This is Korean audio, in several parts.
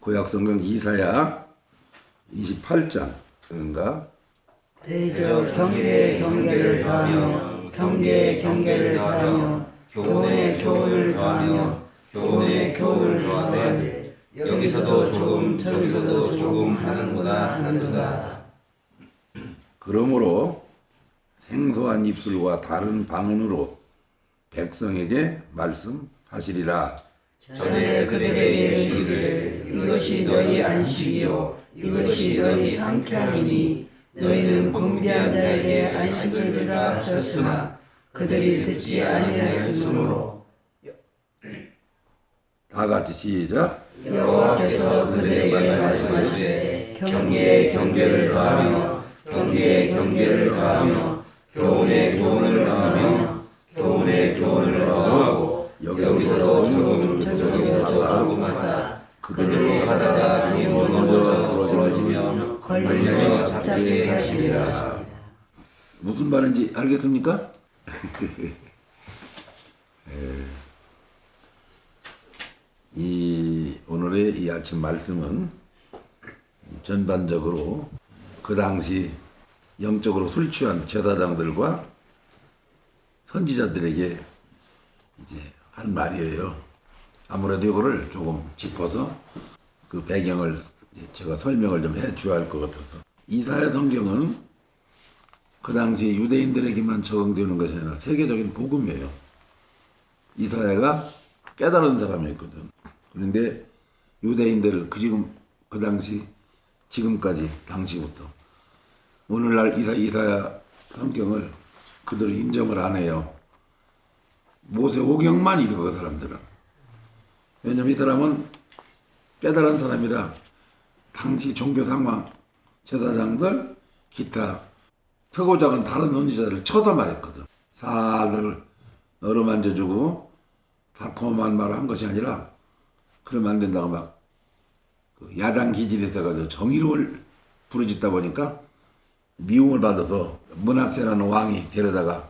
구약성경 이사야 28장 그런가? 대저 경계에 경계를 더하며 경계에 경계를 더하며 교훈에 교훈을 더하며 교훈에 교훈을 더하되 여기서도 조금 저기서도 조금 하는도다. 그러므로 생소한 입술과 다른 방언으로 백성에게 말씀하시리라. 전에 그들에게 이르시기를 이것이 너희 안식이요 이것이 너희 상쾌함이니 너희는 궁비한 자에게 안식을 주라 하셨으나 그들이 듣지 아니하였으므로 다 같이 시작. 여호와께서 그들에게 말씀하시되 경계에 경계를 더하며 경계에 경계를 더하며 교훈에 교훈을 더하며 교훈에 교훈을 더하고 여기서도 조금 저기서 조금 하사 그들로 가다가 뒤로 넘어져 부러지며 걸리며 잡게 하시리라. 무슨 말인지 알겠습니까? 오늘의 이 아침 말씀은 전반적으로 그 당시 영적으로 술 취한 제사장들과 선지자들에게 이제 한 말이에요. 아무래도 이거를 조금 짚어서 그 배경을 제가 설명을 좀 해줘야 할 것 같아서. 이사야 성경은 그 당시 유대인들에게만 적용되는 것이 아니라 세계적인 복음이에요. 이사야가 깨달은 사람이었거든. 그런데 유대인들 그 당시 지금까지 당시부터 오늘날 이사야 성경을 그들은 인정을 안 해요. 모세오경만 읽어 그 사람들은. 왜냐면 이 사람은 깨달은 사람이라 당시 종교 상황 제사장들 기타 크고 작은 다른 선지자들을 쳐서 말했거든. 살들 어루만져주고 달콤한 말을 한 것이 아니라 그러면 안 된다고 막 야당 기질이 있어가지고 정의로울 부르짖다 보니까 미움을 받아서 문학세라는 왕이 데려다가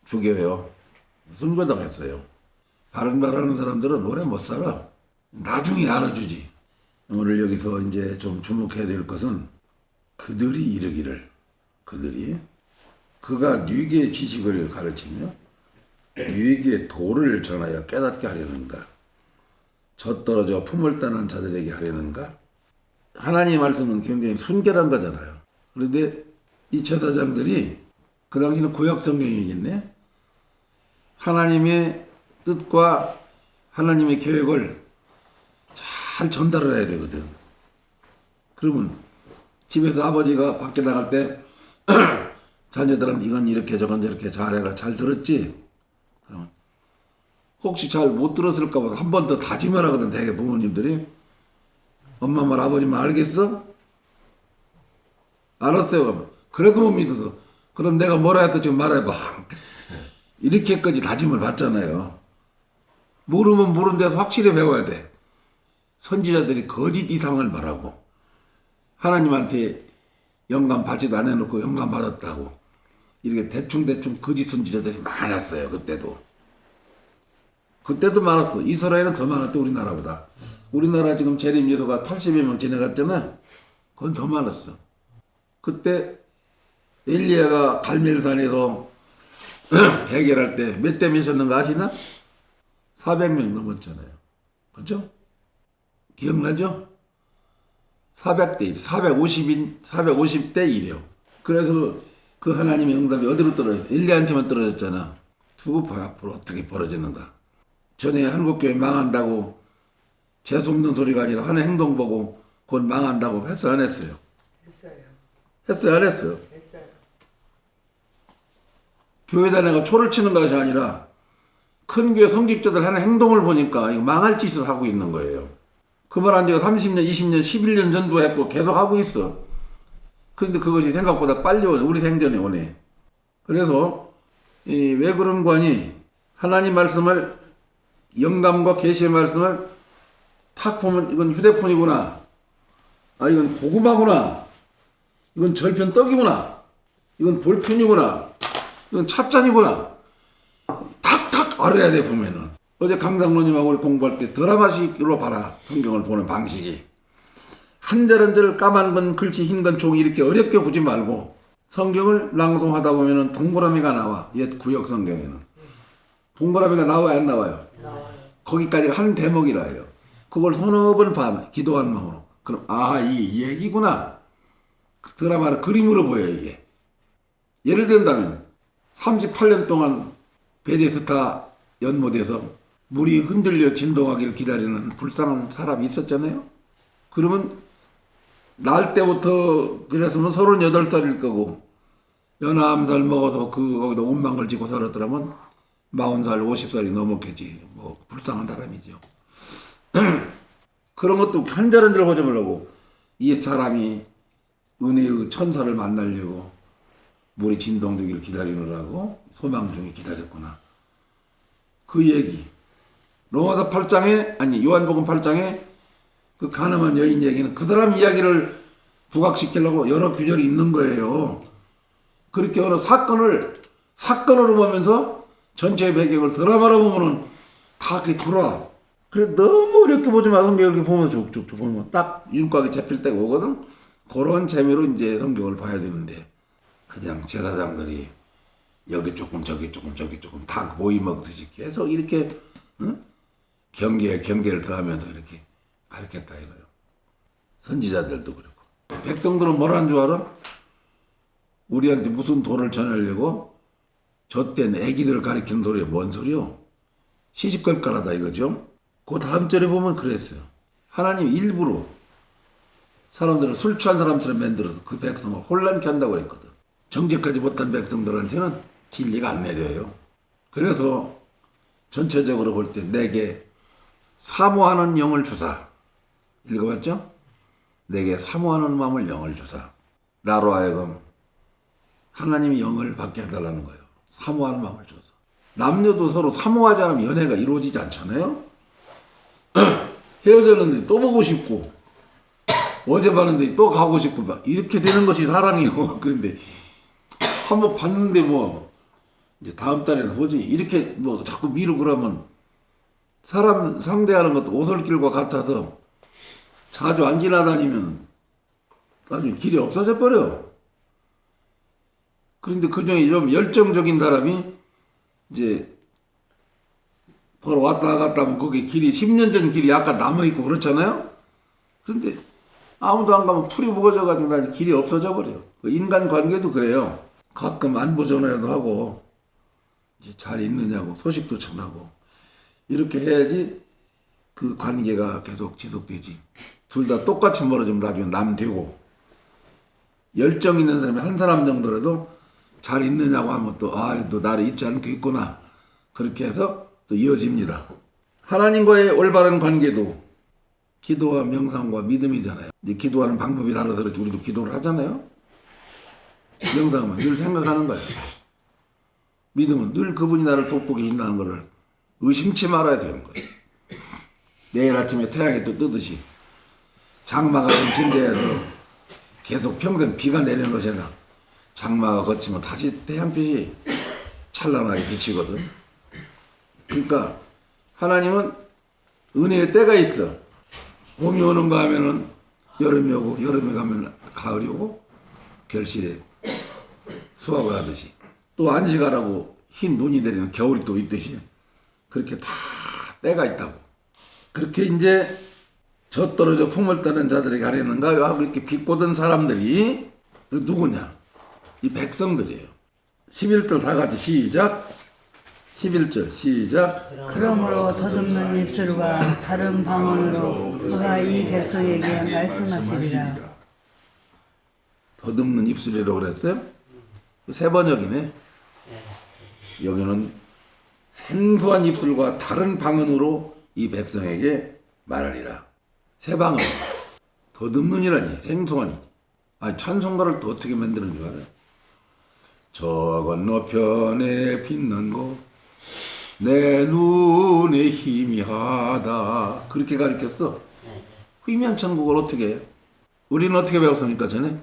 죽여요. 순교당했어요. 바른 말하는 사람들은 오래 못 살아. 나중에 알아주지. 오늘 여기서 이제 좀 주목해야 될 것은 그들이 이르기를 그가 뉘게 지식을 가르치며 뉘게 도를 전하여 깨닫게 하려는가? 젖떨어져 품을 따는 자들에게 하려는가? 하나님의 말씀은 굉장히 순결한 거잖아요. 그런데 이 제사장들이 그 당시는 구약 성경이겠네. 하나님의 뜻과 하나님의 계획을 잘 전달을 해야 되거든. 그러면 집에서 아버지가 밖에 나갈 때 자녀들한테 이건 이렇게 저건 저렇게 잘해라 잘 들었지? 그러면 혹시 잘 못 들었을까 봐 한 번 더 다짐을 하거든. 대개 부모님들이 엄마 말 아버지 말 알겠어? 알았어요. 그래도 못 믿어서 그럼 내가 뭐라 해서 지금 말해봐. 이렇게까지 다짐을 받잖아요. 모르면 모르는 데서 확실히 배워야 돼. 선지자들이 거짓 이상을 말하고 하나님한테 영감 받지도 안 해놓고 영감 받았다고 이렇게 대충 거짓 선지자들이 많았어요. 그때도 많았어. 이스라엘은 더 많았대. 우리나라보다. 우리나라 지금 재림 예수가 80여 명 지나갔잖아. 그건 더 많았어. 그때 엘리야가 갈멜산에서 대결할 때 몇 대 몇이었는가 아시나? 400명 넘었잖아요. 그렇죠? 기억나죠? 400대 1, 450대 1이요. 그래서 그 하나님의 응답이 어디로 떨어졌어? 엘리야한테만 떨어졌잖아. 두고 봐 앞으로 어떻게 벌어지는가. 전에 한국교회 망한다고 재수없는 소리가 아니라 하는 행동 보고 곧 망한다고 했어 안 했어요? 했어요 안 했어요? 교회 다니가 초를 치는 것이 아니라 큰 교회 성직자들 하는 행동을 보니까 이거 망할 짓을 하고 있는 거예요. 그 말 한 지가 30년, 20년, 11년 전도 했고 계속 하고 있어. 그런데 그것이 생각보다 빨리 오네. 우리 생전에 오네. 그래서 왜 그런 거니? 하나님 말씀을 영감과 계시의 말씀을 탁 보면 이건 휴대폰이구나. 아 이건 고구마구나. 이건 절편 떡이구나. 이건 볼펜이구나. 이건 찻잔이구나. 탁탁 알아야 돼 보면은. 어제 강장로님하고 우리 공부할 때 드라마식으로 봐라. 성경을 보는 방식이. 한 절 한 절 까만 건 글씨 흰 건 종이 이렇게 어렵게 보지 말고 성경을 낭송하다 보면은 동그라미가 나와. 옛 구역 성경에는. 동그라미가 나와요, 안 나와요? 거기까지가 한 대목이라 해요. 그걸 서너 번 봐, 기도한 마음으로. 그럼, 아, 이 얘기구나. 드라마를 그림으로 보여요, 이게. 예를 든다면, 38년 동안 베데스다 연못에서 물이 흔들려 진동하기를 기다리는 불쌍한 사람이 있었잖아요? 그러면, 날 때부터, 그랬으면 38살일 거고, 연암살 먹어서 거기다 온망을 짓고 살았더라면, 40살, 50살이 넘었겠지. 뭐, 불쌍한 사람이죠. 그런 것도 한 절 한 절 보지 말라고. 이 사람이 은혜의 천사를 만나려고 물이 진동되기를 기다리느라고 소망 중에 기다렸구나. 그 얘기. 로마서 8장에, 아니, 요한복음 8장에 그 가늠한 여인 얘기는 그 사람 이야기를 부각시키려고 여러 구절이 있는 거예요. 그렇게 어느 사건으로 보면서 전체 배경을 드라마로 보면은 다 그렇게 돌아. 그래, 너무 어렵게 보지 마. 성경 이렇게 보면 쭉쭉쭉 보면 딱 윤곽이 잡힐 때가 오거든. 그런 재미로 이제 성경을 봐야 되는데, 그냥 제사장들이 여기 조금 저기 조금 저기 조금 다 모이 먹듯이 계속 이렇게 경계를 더하면서 이렇게 가르쳤다 이거요. 선지자들도 그렇고. 백성들은 뭐라는 줄 알아? 우리한테 무슨 도를 전하려고 젖된 애기들을 가리키는 도리에 뭔 소리요? 시집갈까라다 이거죠. 그 다음 절에 보면 그랬어요. 하나님 일부러 사람들을 술 취한 사람처럼 만들어서 그 백성을 혼란케 한다고 했거든. 정죄까지 못한 백성들한테는 진리가 안 내려요. 그래서 전체적으로 볼 때 내게 사모하는 영을 주사. 읽어봤죠? 내게 사모하는 마음을 영을 주사. 나로 하여금 하나님이 영을 받게 해달라는 거예요. 사모하는 마음을 줘서. 남녀도 서로 사모하지 않으면 연애가 이루어지지 않잖아요? 헤어졌는데 또 보고 싶고, 어제 봤는데 또 가고 싶고, 막 이렇게 되는 것이 사랑이요. 그런데 한번 봤는데 뭐, 이제 다음 달에는 보지. 이렇게 뭐 자꾸 미루고 그러면 사람 상대하는 것도 오솔길과 같아서 자주 안 지나다니면 나중에 길이 없어져 버려. 그런데 그 중에 좀 열정적인 사람이 이제 서로 왔다 갔다 하면 거기 길이 10년 전 길이 약간 남아있고 그렇잖아요? 그런데 아무도 안 가면 풀이 무거져가지고 난 길이 없어져 버려요. 인간 관계도 그래요. 가끔 안부 전화도 하고 이제 잘 있느냐고 소식도 전하고 이렇게 해야지 그 관계가 계속 지속되지. 둘 다 똑같이 멀어지면 나중에 남 되고, 열정 있는 사람이 한 사람 정도라도 잘 있느냐고 하면 또 너 나를 잊지 않고 있구나. 그렇게 해서 또 이어집니다. 하나님과의 올바른 관계도 기도와 명상과 믿음이잖아요. 이제 기도하는 방법이 다르서 그렇지 우리도 기도를 하잖아요. 명상은 늘 생각하는 거예요. 믿음은 늘 그분이 나를 돕고 계신다는 것을 의심치 말아야 되는 거예요. 내일 아침에 태양이 또 뜨듯이 장마가 좀 진대해서 계속 평생 비가 내리는 것이나 장마가 거치면 다시 태양빛이 찬란하게 비치거든. 그러니까 하나님은 은혜의 때가 있어. 봄이 오는가 하면은 여름이 오고, 여름에 가면 가을이 오고, 결실에 수확을 하듯이, 또 안식하라고 흰 눈이 내리는 겨울이 또 있듯이 그렇게 다 때가 있다고. 그렇게 이제 젖 떨어져 품을 떠는 자들에게 하려는가 하고 이렇게 비꼬던 사람들이 누구냐? 이 백성들이에요. 11절 다 같이 시작. 11절 시작. 그러므로 더듬는 입술과 다른 방언으로 그가 이 백성에게 말씀하시리라. 더듬는 입술이라고 그랬어요? 세 번역이네. 여기는 생소한 입술과 다른 방언으로 이 백성에게 말하리라. 세 방언. 더듬는이라니, 생소하니. 찬송가를 또 어떻게 만드는 줄 알아요? 저 건너편에 빛난 곳 내 눈에 희미하다. 그렇게 가르쳤어. 희미한 천국을 어떻게 해요? 우리는 어떻게 배웠습니까 전에?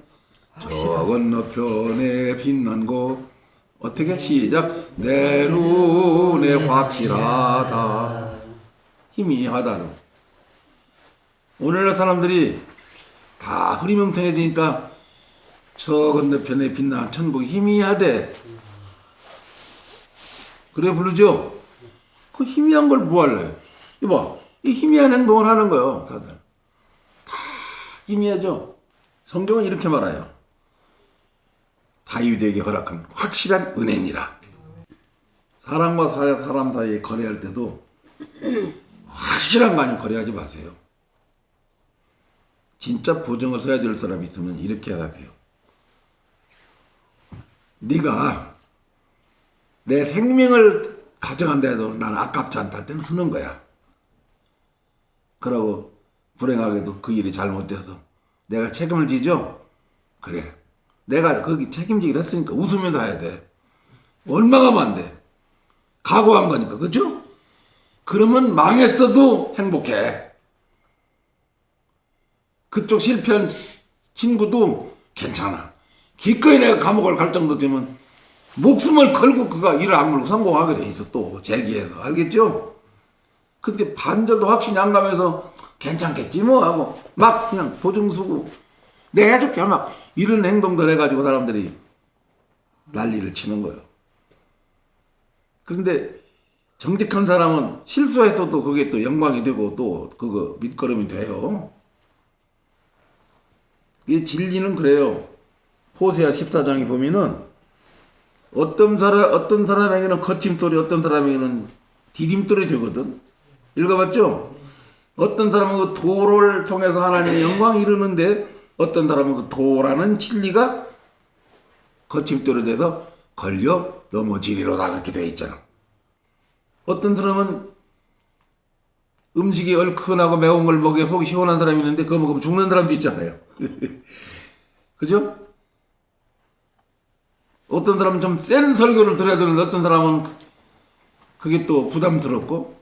저 건너편에 빛난 곳 어떻게? 시작. 내 눈에 확실하다. 희미하다는. 오늘날 사람들이 다 흐리멍텅해지니까 저 건너편에 빛나는 천국이 희미하대. 그래 부르죠? 그 희미한 걸 뭐 할래? 이봐, 이 희미한 행동을 하는 거예요, 다들. 다 희미하죠? 성경은 이렇게 말해요. 다윗에게 허락한 확실한 은혜니라. 사람과 사람 사이에 거래할 때도 확실한 거 아니면 거래하지 마세요. 진짜 보증을 서야 될 사람이 있으면 이렇게 하세요. 네가 내 생명을 가져간다 해도 나는 아깝지 않다 할 때는 쓰는 거야. 그러고 불행하게도 그 일이 잘못돼서 내가 책임을 지죠? 그래. 내가 거기 책임지기로 했으니까 웃으면서 해야 돼. 얼마가 안 돼. 각오한 거니까. 그죠? 그러면 망했어도 행복해. 그쪽 실패한 친구도 괜찮아. 기꺼이 내가 감옥을 갈 정도 되면 목숨을 걸고 그가 일을 악물고 성공하게 돼 있어. 또 재기해서. 알겠죠? 근데 반절도 확신이 안 가면서 괜찮겠지 뭐 하고 막 그냥 보증 쓰고 내가 해줄게 막 이런 행동들 해가지고 사람들이 난리를 치는 거예요. 그런데 정직한 사람은 실수했어도 그게 또 영광이 되고 또 그거 밑거름이 돼요. 이 진리는 그래요. 호세아 14장에 보면은 어떤 사람에게는 거침돌이, 어떤 사람에게는 디딤돌이 되거든. 읽어봤죠? 어떤 사람은 그 도를 통해서 하나님의 영광이 이루는데 어떤 사람은 그 도라는 진리가 거침돌이 돼서 걸려 넘어지리로다 그렇게 되어 있잖아. 어떤 사람은 음식이 얼큰하고 매운 걸 먹여 속이 시원한 사람이 있는데 그거 먹으면 죽는 사람도 있잖아요. 그죠? 어떤 사람은 좀 센 설교를 들어야 되는데 어떤 사람은 그게 또 부담스럽고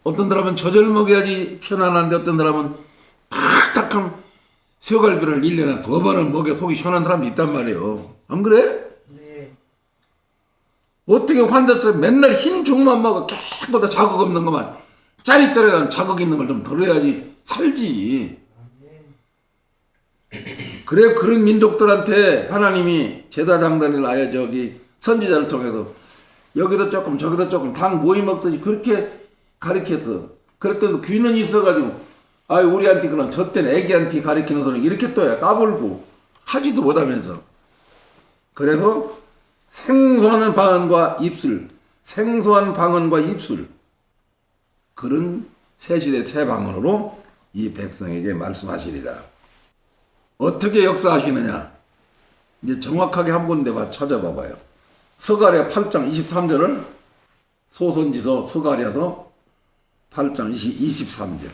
어떤 사람은 저절 먹여야지 편안한데 어떤 사람은 탁탁한 새우갈비를 1년에 2번을 먹여 속이 시원한 사람도 있단 말이에요. 안 그래? 네. 어떻게 환자처럼 맨날 흰 죽만 먹어 깨끗보다 자극 없는 것만 짜릿짜릿한 자극 있는 걸 좀 들어야지 살지. 그래 그런 민족들한테 하나님이 제사장단을 아예 선지자를 통해서 여기도 조금 저기도 조금 당 모이 먹더니 그렇게 가르쳤어. 그랬더니 귀는 있어가지고 아유 우리한테 그럼 저 때는 애기한테 가르치는 소리 이렇게 또야 까불고 하지도 못하면서. 그래서 생소한 방언과 입술 그런 새 시대 새 방언으로 이 백성에게 말씀하시리라. 어떻게 역사하시느냐? 이제 정확하게 한 군데 찾아봐봐요. 스가랴 8장 23절을 소선지서 스가랴서 8장 23절.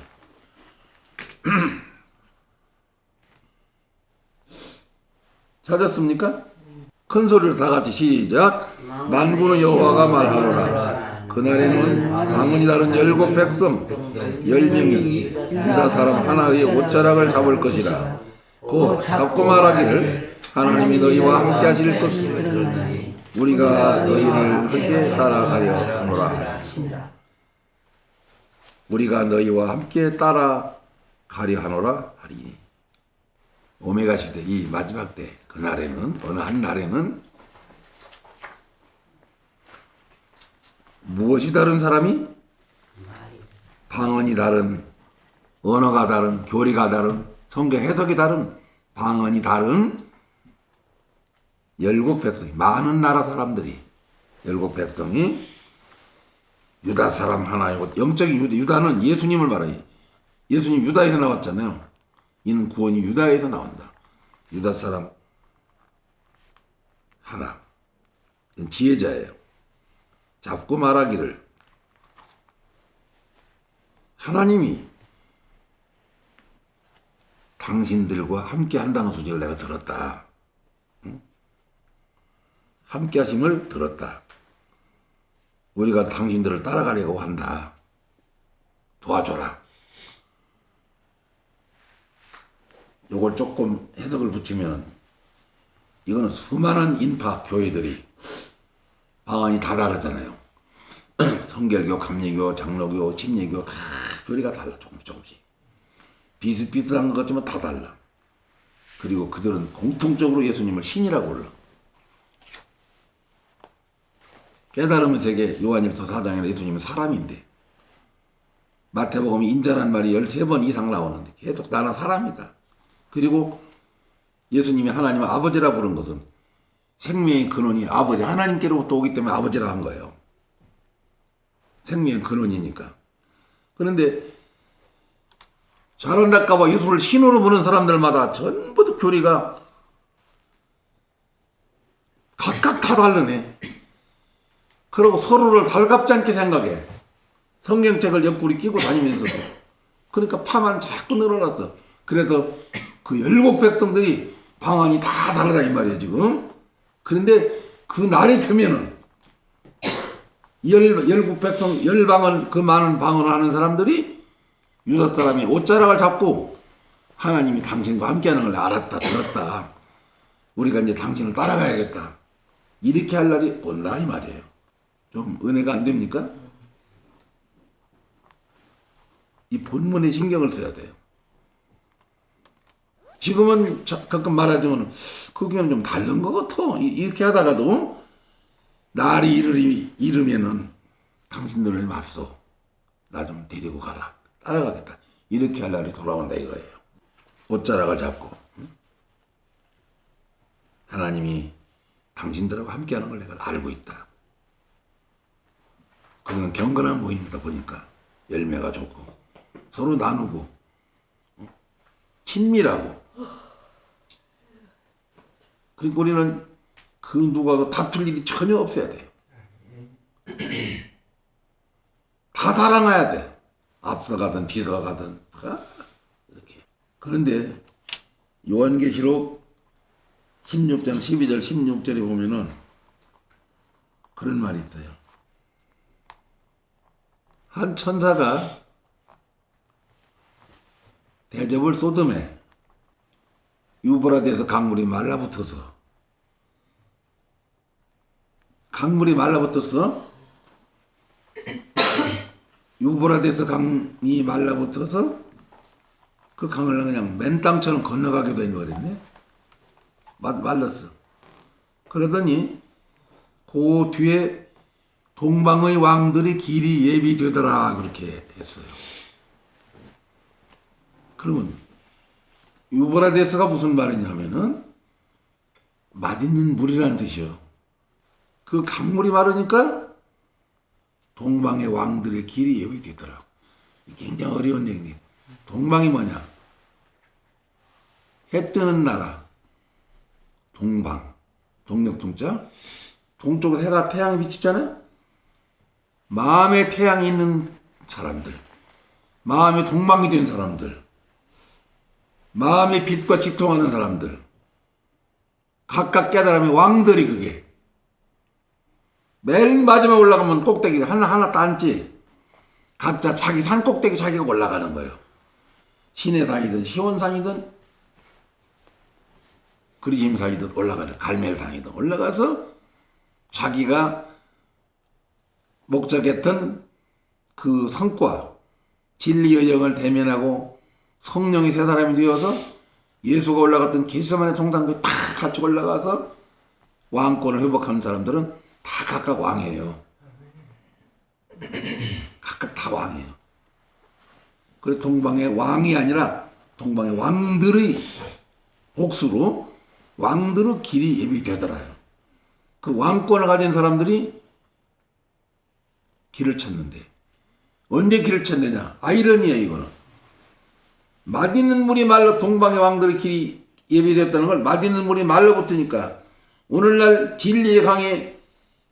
찾았습니까? 큰 소리로 다 같이 시작. 만군의 여호와가 말하노라. 그날에는 방언이 다른 7 백성 10명이 유다 사람 하나의 옷자락을 잡을 것이라. 곧 잡고 말하기를 하나님이 너희와 함께 하실 것이라. 우리가 너희를 그렇게 따라가려 하노라. 우리가 너희와 함께 따라가려 하노라 하리니. 오메가 시대 이 마지막 때 그날에는 어느 한 날에는 무엇이 다른 사람이? 방언이 다른, 언어가 다른, 교리가 다른, 성경 해석이 다른, 방언이 다른 7 백성이, 많은 나라 사람들이 7 백성이 유다 사람 하나이고, 영적인 유다는 예수님을 말해요. 예수님 유다에서 나왔잖아요. 이는 구원이 유다에서 나온다. 유다 사람 하나. 이건 지혜자예요. 잡고 말하기를 하나님이 당신들과 함께 한다는 소식을 내가 들었다. 응? 함께 하심을 들었다. 우리가 당신들을 따라가려고 한다. 도와줘라. 요걸 조금 해석을 붙이면 이거는 수많은 인파 교회들이 방안이 다 다르잖아요. 성결교, 감리교, 장로교, 침례교 다 교리가 달라. 조금씩 비슷비슷한 것 같지만 다 달라. 그리고 그들은 공통적으로 예수님을 신이라고 불러. 깨달음의 세계 요한일서 4장에 예수님은 사람인데, 마태복음에 인자란 말이 13번 이상 나오는데 계속 나는 사람이다. 그리고 예수님이 하나님 아버지라 부른 것은 생명의 근원이 아버지 하나님께로부터 오기 때문에 아버지라 한 거예요. 생명의 근원이니까. 그런데 잘한다까봐 예수를 신으로 부르는 사람들마다 전부 다 교리가 각각 다 다르네. 그리고 서로를 달갑지 않게 생각해. 성경책을 옆구리 끼고 다니면서도. 그러니까 파만 자꾸 늘어났어. 그래서 그 열국 백성들이 방안이 다 다르다 이 말이에요 지금. 그런데 그 날이 되면은 열국 백성 열방은 그 많은 방언을 하는 사람들이 유다 사람이 옷자락을 잡고 하나님이 당신과 함께하는 걸 알았다 들었다. 우리가 이제 당신을 따라가야겠다. 이렇게 할 날이 온다 이 말이에요. 좀 은혜가 안 됩니까? 이 본문에 신경을 써야 돼요. 지금은 가끔 말하자면 그게는 좀 다른 것 같아. 이렇게 하다가도 날이 이르면은 당신들을 맞서 나 좀 데리고 가라. 따라가겠다. 이렇게 할 날이 돌아온다 이거예요. 옷자락을 잡고 하나님이 당신들하고 함께하는 걸 내가 알고 있다. 그거는 경건한 모임이다 보니까 열매가 좋고 서로 나누고 친밀하고. 그리고 우리는 그 누가 다툴 일이 전혀 없어야 돼요. 다 사랑해야 돼. 앞서가든 뒤서가든 이렇게. 그런데 요한계시록 16장 12절 16절에 보면은 그런 말이 있어요. 한 천사가 대접을 소돔에 유브라데에서 강물이 말라붙었어. 유브라데에서 강이 말라붙어서 그 강을 그냥 맨 땅처럼 건너가게 돼버렸네. 말랐어. 그러더니 그 뒤에 동방의 왕들이 길이 예비되더라 그렇게 했어요. 그러면 유브라데스가 무슨 말이냐면은 맛있는 물이라는 뜻이요. 그 강물이 마르니까 동방의 왕들의 길이 예비되더라. 굉장히 어려운 얘기네. 동방이 뭐냐? 해 뜨는 나라. 동방. 동력동자. 동쪽에 해가 태양이 비치잖아요. 마음에 태양이 있는 사람들. 마음에 동방이 된 사람들. 마음의 빛과 직통하는 사람들. 각각 깨달음의 왕들이 그게. 맨 마지막에 올라가면 꼭대기 하나 딴지. 각자 자기 산 꼭대기 자기가 올라가는 거예요. 시내산이든 시온산이든 그리심산이든 올라가는 갈멜산이든 올라가서 자기가 목적했던 그 성과 진리의 영을 대면하고 성령이 세 사람이 되어서 예수가 올라갔던 게시사만의 동산까지 다 같이 올라가서 왕권을 회복하는 사람들은 다 각각 왕이에요. 각각 다 왕이에요. 그래서 동방의 왕이 아니라 동방의 왕들의 복수로 왕들의 길이 예비되더라요. 그 왕권을 가진 사람들이 길을 찾는데 언제 길을 찾느냐? 아이러니야 이거는. 맛있는 물이 말라 동방의 왕들의 길이 예비되었다는 걸 맛있는 물이 말라붙으니까 오늘날 진리의 강에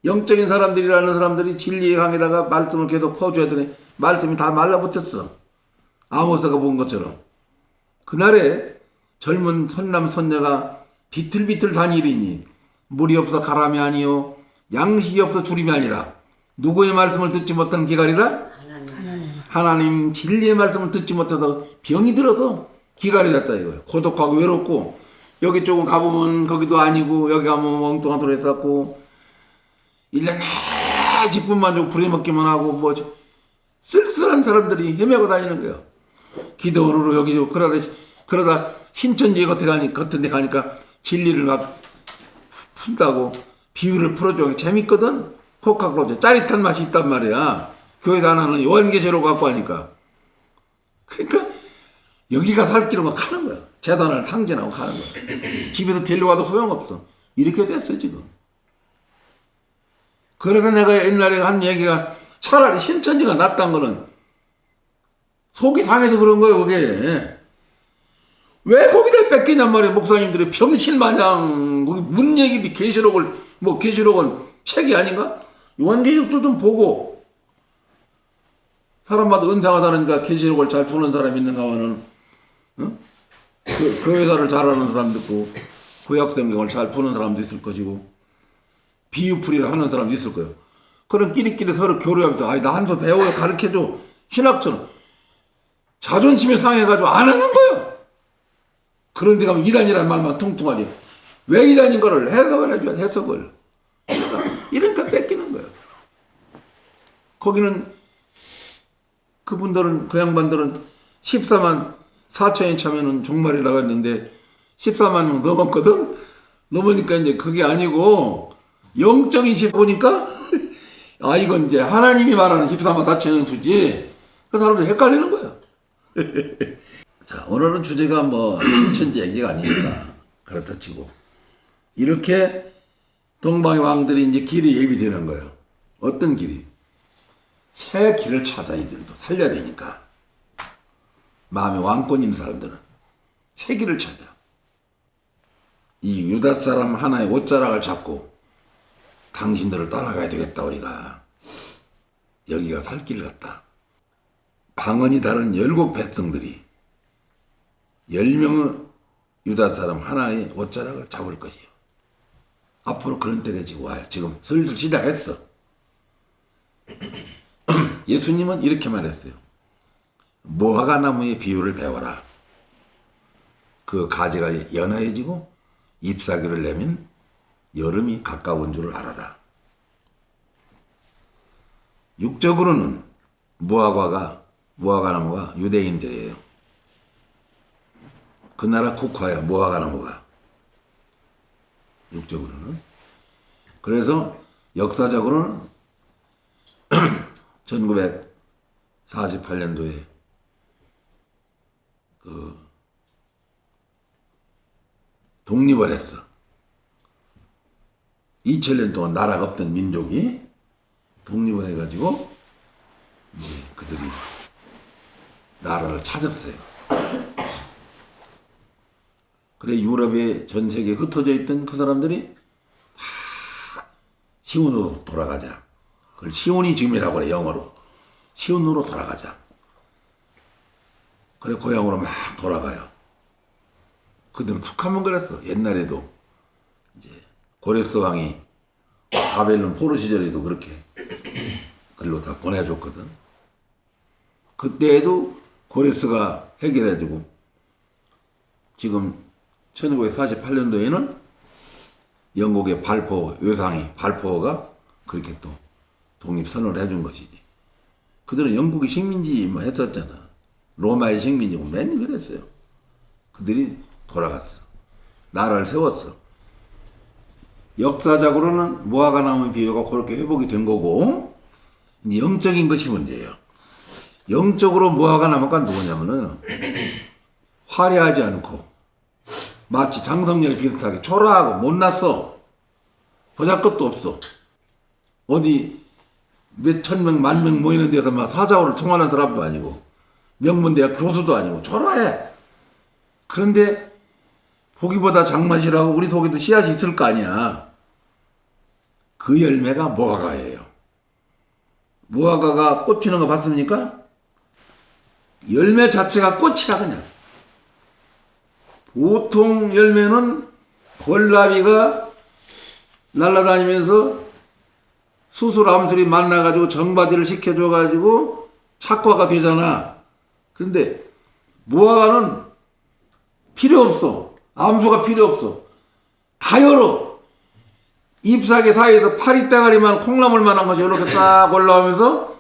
영적인 사람들이라는 사람들이 진리의 강에다가 말씀을 계속 퍼줘야 되네. 말씀이 다 말라붙었어. 아모스가 본 것처럼. 그날에 젊은 선남 선녀가 비틀비틀 다니리니 물이 없어 가람이 아니요 양식이 없어 주림이 아니라 누구의 말씀을 듣지 못한 기갈이라? 하나님 진리의 말씀을 듣지 못해서 병이 들어서 기갈이 됐다 이거예요. 고독하고 외롭고 여기 쪽은 가보면 거기도 아니고 여기 가면 엉뚱한 소리 했었고 1년 내내 집분만 좀 부려먹기만 하고 뭐 쓸쓸한 사람들이 헤매고 다니는 거예요. 기도원으로 여기 그러다 신천지 같은 데 가니까 진리를 막 푼다고 비유를 풀어줘. 재밌거든. 코카콜라 짜릿한 맛이 있단 말이야. 교회도 하나는 요한계시록 갖고 하니까. 그러니까 여기가 살 길을 막 가는 거야. 재단을 탕진하고 가는 거야. 집에서 데려가도 소용없어. 이렇게 됐어 지금. 그래서 내가 옛날에 한 얘기가 차라리 신천지가 낫다는 거는 속이 상해서 그런 거예요. 그게 왜 거기다 뺏기냔 말이에요. 목사님들이 병신 마냥 거기 문 얘기 계시록은 책이 아닌가? 요한계시록도 좀 보고 사람마다 은사가 다르니까 계시록을 잘 푸는 사람이 있는가 하면은 교회사를 잘하는 사람도 있고 구약성경을 잘 푸는 사람도 있을 것이고 비유풀이를 하는 사람도 있을 거예요. 그럼 끼리끼리 서로 교류하면서 아이 나 한 수 배워 가르쳐줘. 신학처럼 자존심이 상해가지고 안 하는 거예요. 그런데 가면 이단이라는 말만 퉁퉁하지. 왜 이단인 거를 해석을 해줘야 해석을. 이러니까 뺏기는 거예요. 거기는 그분들은 그 양반들은 14만 4천이 차면은 종말이라고 했는데 14만 명 넘었거든. 넘으니까 이제 그게 아니고 영적인 집 보니까 아 이건 이제 하나님이 말하는 14만 4천은 수지. 그 사람들 헷갈리는 거예요. 자 오늘은 주제가 뭐 신천지 얘기가 아니니까 그렇다 치고 이렇게 동방의 왕들이 이제 길이 예비되는 거예요. 어떤 길이? 새 길을 찾아 이들도 살려야 되니까 마음에 왕권인 사람들은 새 길을 찾아. 이 유다 사람 하나의 옷자락을 잡고 당신들을 따라가야 되겠다. 우리가 여기가 살 길 같다. 방언이 다른 7 백성들이 10명의 유다 사람 하나의 옷자락을 잡을 것이에요. 앞으로 그런 때가 지금 와요. 지금 슬슬 시작했어. 예수님은 이렇게 말했어요. 무화과 나무의 비유를 배워라. 그 가지가 연해지고 잎사귀를 내면 여름이 가까운 줄을 알아라. 육적으로는 무화과 나무가 유대인들이에요. 그 나라 국화야 무화과 나무가. 육적으로는. 그래서 역사적으로는 1948년도에 그 독립을 했어. 2000년 동안 나라가 없던 민족이 독립을 해가지고 그들이 나라를 찾았어요. 그래 유럽에 전 세계에 흩어져 있던 그 사람들이 다 시온으로 돌아가자. 그걸 시오니즘이라고 그래 영어로. 시온으로 돌아가자. 그래 고향으로 막 돌아가요. 그들은 툭하면 그랬어. 옛날에도 이제 고레스 왕이 바벨론 포로 시절에도 그렇게 글로 다 보내줬거든. 그때에도 고레스가 해결해주고 지금 1948년도에는 영국의 발포가 그렇게 또 독립선언을 해준 것이지. 그들은 영국의 식민지 뭐 했었잖아. 로마의 식민지 뭐 맨 그랬어요. 그들이 돌아갔어. 나라를 세웠어. 역사적으로는 무화과 나무 비유가 그렇게 회복이 된 거고 영적인 것이 문제예요. 영적으로 무화과 나무가 누구냐면은 화려하지 않고 마치 장성렬이 비슷하게 초라하고 못났어. 보잘것도 없어. 어디 몇 천명 만명 모이는 데서 막 사자오를 통하는 사람도 아니고 명문대학 교수도 아니고 초라해. 그런데 보기보다 장맛이라고 우리 속에도 씨앗이 있을 거 아니야. 그 열매가 무화과예요. 무화과가 꽃 피는 거 봤습니까? 열매 자체가 꽃이야 그냥. 보통 열매는 벌나비가 날아다니면서 수술 암술이 만나가지고 정바지를 시켜줘가지고 착과가 되잖아. 그런데 무화과는 필요 없어. 암수가 필요 없어. 다 열어. 잎사귀 사이에서 파리대가리만 콩나물 만한 것이 이렇게 싹 올라오면서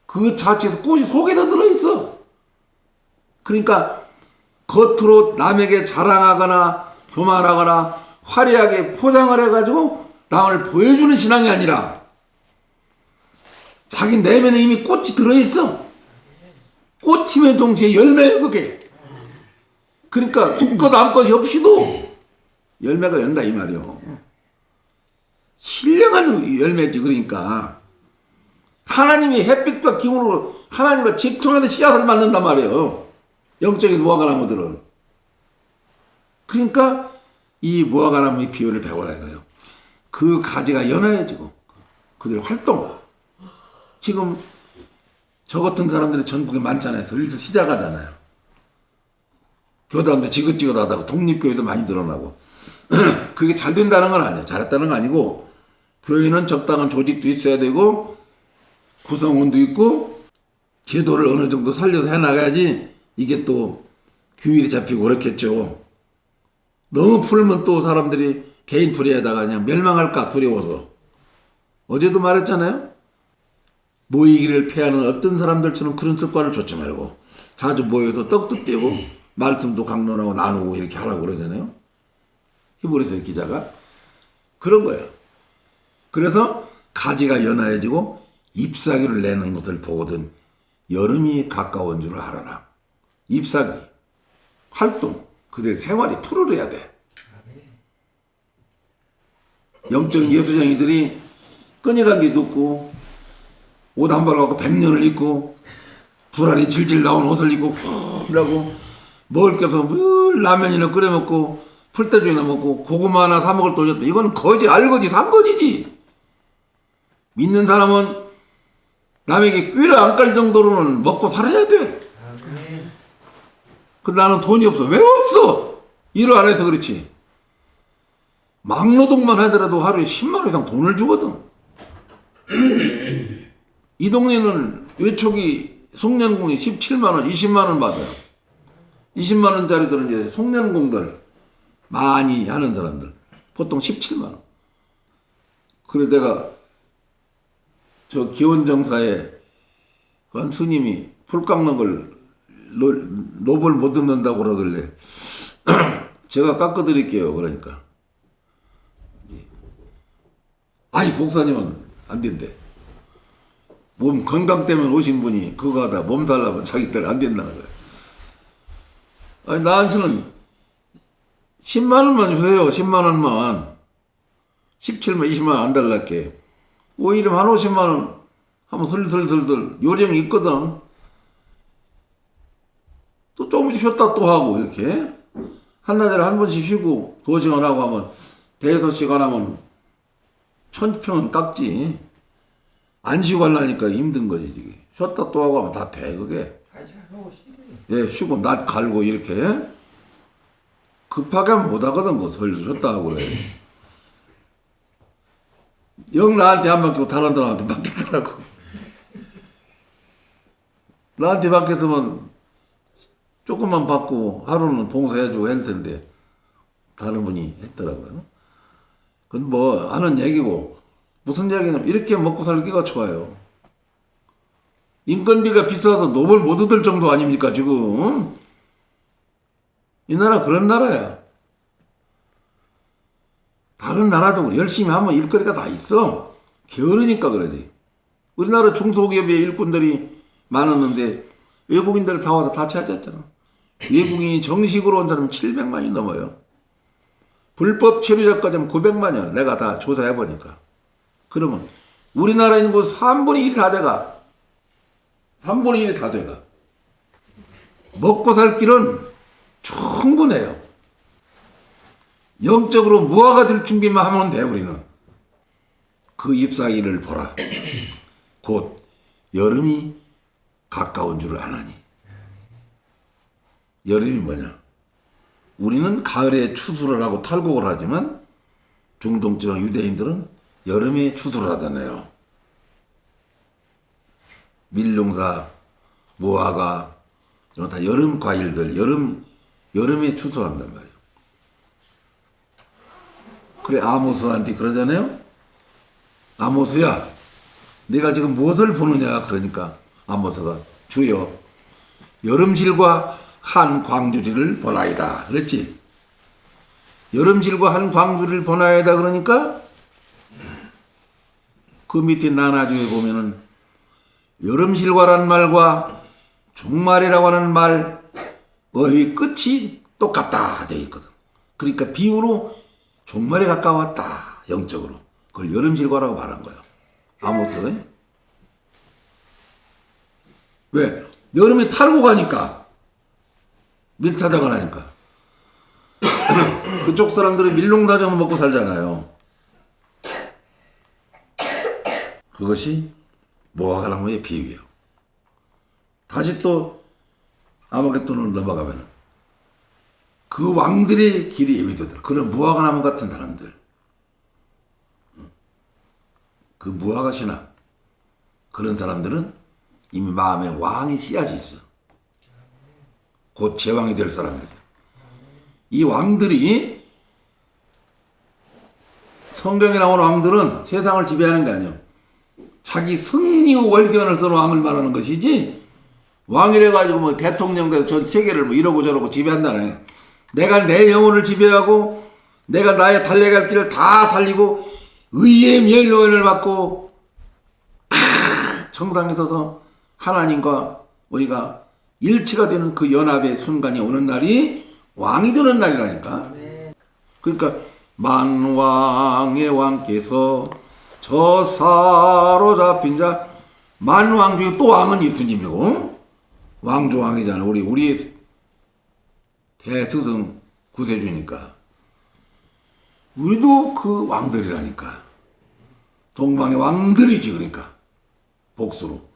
그 자체에서 꽃이 속에 다 들어있어. 그러니까 겉으로 남에게 자랑하거나 교만하거나 화려하게 포장을 해가지고 남을 보여주는 신앙이 아니라 자기 내면에 이미 꽃이 들어있어. 꽃이면 동시에 열매예요 그게. 그러니까 수컷 암컷이 없이도 열매가 연다 이 말이요. 신령한 열매지. 그러니까 하나님이 햇빛과 기운으로 하나님과 직통해서 씨앗을 만든단 말이에요. 영적인 무화과나무들은. 그러니까 이 무화과나무의 비유를 배워라 이거예요. 그 가지가 연해지고 그들 활동. 지금 저 같은 사람들이 전국에 많잖아요. 슬슬 시작하잖아요. 교단도 지긋지긋하다고 독립교회도 많이 늘어나고 그게 잘 된다는 건 아니에요. 잘했다는 건 아니고 교회는 적당한 조직도 있어야 되고 구성원도 있고 제도를 어느 정도 살려서 해나가야지 이게 또 규율이 잡히고 그렇겠죠. 너무 풀면 또 사람들이 개인 풀이에다가 그냥 멸망할까 두려워서. 어제도 말했잖아요. 모이기를 피하는 어떤 사람들처럼 그런 습관을 줬지 말고 자주 모여서 떡도 떼고 말씀도 강론하고 나누고 이렇게 하라고 그러잖아요. 히브리서 기자가 그런 거예요. 그래서 가지가 연하해지고 잎사귀를 내는 것을 보거든 여름이 가까운 줄 알아라. 잎사귀, 활동, 그들 생활이 푸르러야 돼. 영적인 예수쟁이들이 끈이감기 듣고 옷 한 벌 갖고 100년을 입고 불알이 질질 나온 옷을 입고 이라고 먹을 게 없어서 라면이나 끓여 먹고 풀떼죽이나 먹고 고구마 하나 사 먹을 돈이 없다. 이건 거지 알거지 삼거지지. 믿는 사람은 남에게 꾀를 안 깔 정도로는 먹고 살아야 돼. 근데 나는 돈이 없어. 왜 없어? 일을 안 해서 그렇지. 막노동만 하더라도 하루에 10만 원 이상 돈을 주거든. 이 동네는 외초기 송년공이 17만 원, 20만 원 받아요. 20만 원짜리들은 이제 송년공들 많이 하는 사람들 보통 17만 원. 그래 내가 저 기원정사에 한 스님이 풀 깎는 걸 노벌 못 듣는다고 그러길래 제가 깎아드릴게요. 그러니까 아니 목사님은 안 된대. 몸 건강 때문에 오신 분이 그거 하다 몸 살라면 자기들 안 된다는 거야. 아니 나한테는 10만 원만 주세요. 10만 원만. 17만 20만 원 안 달랄게. 오히려 한 50만 원 하면 슬슬슬슬 요령이 있거든. 또 조금 쉬었다 또 하고 이렇게 한나절에 한 번씩 쉬고 2시간 하고 하면 5시간 하면 1000평은 깎지. 안 쉬고 하려니까 힘든 거지. 이게. 쉬었다 또 하고 하면 다 돼 그게. 예, 쉬고 낮 갈고 이렇게 급하게 하면 못 하거든. 뭐 설도 쉬었다 하고 그래. 영 나한테 안 맡기고 다른 사람한테 맡기더라고. 나한테 맡겼으면 조금만 받고 하루는 봉사해주고 할 텐데 다른 분이 했더라고요. 그건 뭐 하는 얘기고 무슨 얘기냐면 이렇게 먹고 살기가 좋아요. 인건비가 비싸서 노벨 못 얻을 정도 아닙니까 지금. 이 나라 그런 나라야. 다른 나라도 열심히 하면 일거리가 다 있어. 게으르니까 그러지. 우리나라 중소기업의 일꾼들이 많았는데 외국인들 다 와서 다 차지했잖아. 외국인이 정식으로 온 사람은 700만이 넘어요. 불법 체류자까지 하면 900만이야. 내가 다 조사해보니까. 그러면 우리나라 인구 3분의 1이 다 돼가. 3분의 1이 다 돼가. 먹고 살 길은 충분해요. 영적으로 무화과 될 준비만 하면 돼 우리는. 그 잎사귀를 보라. 곧 여름이 가까운 줄 아나니. 여름이 뭐냐? 우리는 가을에 추수를 하고 탈곡을 하지만 중동 지방 유대인들은 여름에 추수를 하잖아요. 밀농사, 무화과 이런 다 여름 과일들 여름에 추수를 한단 말이에요. 그래 아모스한테 그러잖아요. 아모스야, 내가 지금 무엇을 보느냐 그러니까 아모스가 주여 여름실과 한 광주리를 보나이다 그랬지. 여름실과 한 광주리를 보나이다 그러니까 그 밑에 나나주에 보면은 여름실과라는 말과 종말이라고 하는 말 어휘 끝이 똑같다 되어 있거든. 그러니까 비유로 종말에 가까웠다 영적으로. 그걸 여름실과라고 말한 거야. 아모스. 왜? 여름에 탈고 가니까 밀타자가 나니까 그쪽 사람들은 밀농다정을 먹고 살잖아요. 그것이 모아가나무의 비유예요. 다시 또 아마겟돈으로 넘어가면 그 왕들의 길이 예비되더라. 그런 무화과나무 같은 사람들, 그 무화과 신앙 그런 사람들은 이미 마음에 왕의 씨앗이 있어. 곧 제왕이 될 사람이거든. 이 왕들이 성경에 나오는 왕들은 세상을 지배하는 게 아니에요. 자기 승리의 월견을 써서 왕을 말하는 것이지 왕이래 가지고 뭐 대통령 돼서 전 세계를 뭐 이러고 저러고 지배한다는. 내가 내 영혼을 지배하고 내가 나의 달려갈 길을 다 달리고 의의 멸류관을 받고 정상에 서서 하나님과 우리가 일치가 되는 그 연합의 순간이 오는 날이 왕이 되는 날이라니까. 그러니까 만왕의 왕께서 저 사로잡힌 자, 만왕 중에 또 왕은 예수님이고 왕조왕이잖아. 우리의 대스승 구세주니까 우리도 그 왕들이라니까. 동방의 왕들이지. 그러니까 복수로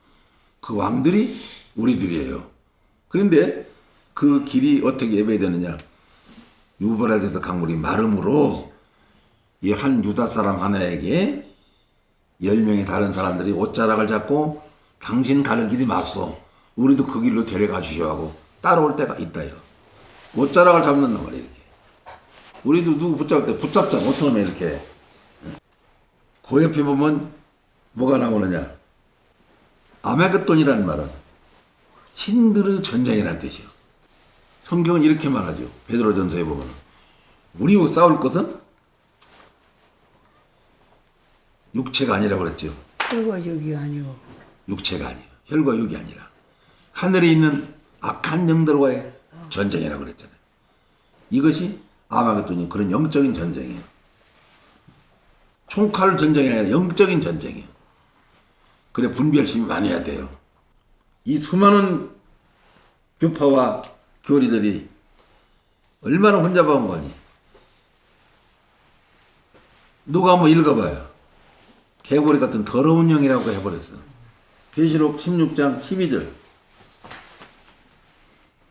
그 왕들이 우리들이에요. 그런데 그 길이 어떻게 예배되느냐. 유브라데스 강물이 마름으로 이 한 유다 사람 하나에게 10명의 다른 사람들이 옷자락을 잡고 당신 가는 길이 맞소. 우리도 그 길로 데려가 주셔 하고 따라올 때가 있다요. 옷자락을 잡는단 말이에요. 이렇게. 우리도 누구 붙잡을 때 붙잡자 못하면 이렇게. 그 옆에 보면 뭐가 나오느냐. 아메겟돈이라는 말은 신들의 전쟁이라는 뜻이요. 성경은 이렇게 말하죠. 베드로전서에 보면 우리와 싸울 것은 육체가 아니라고 그랬죠. 혈과 육이 아니고 육체가 아니에요. 혈과 육이 아니라 하늘에 있는 악한 영들과의 전쟁이라고 그랬잖아요. 이것이 아마겟돈이 그런 영적인 전쟁이에요. 총칼 전쟁이 아니라 영적인 전쟁이에요. 그래 분별심이 많이 해야 돼요. 이 수많은 교파와 교리들이 얼마나 혼잡한 거니. 누가 한번 읽어봐요. 개구리 같은 더러운 영이라고 해버렸어. 계시록 16장 12절.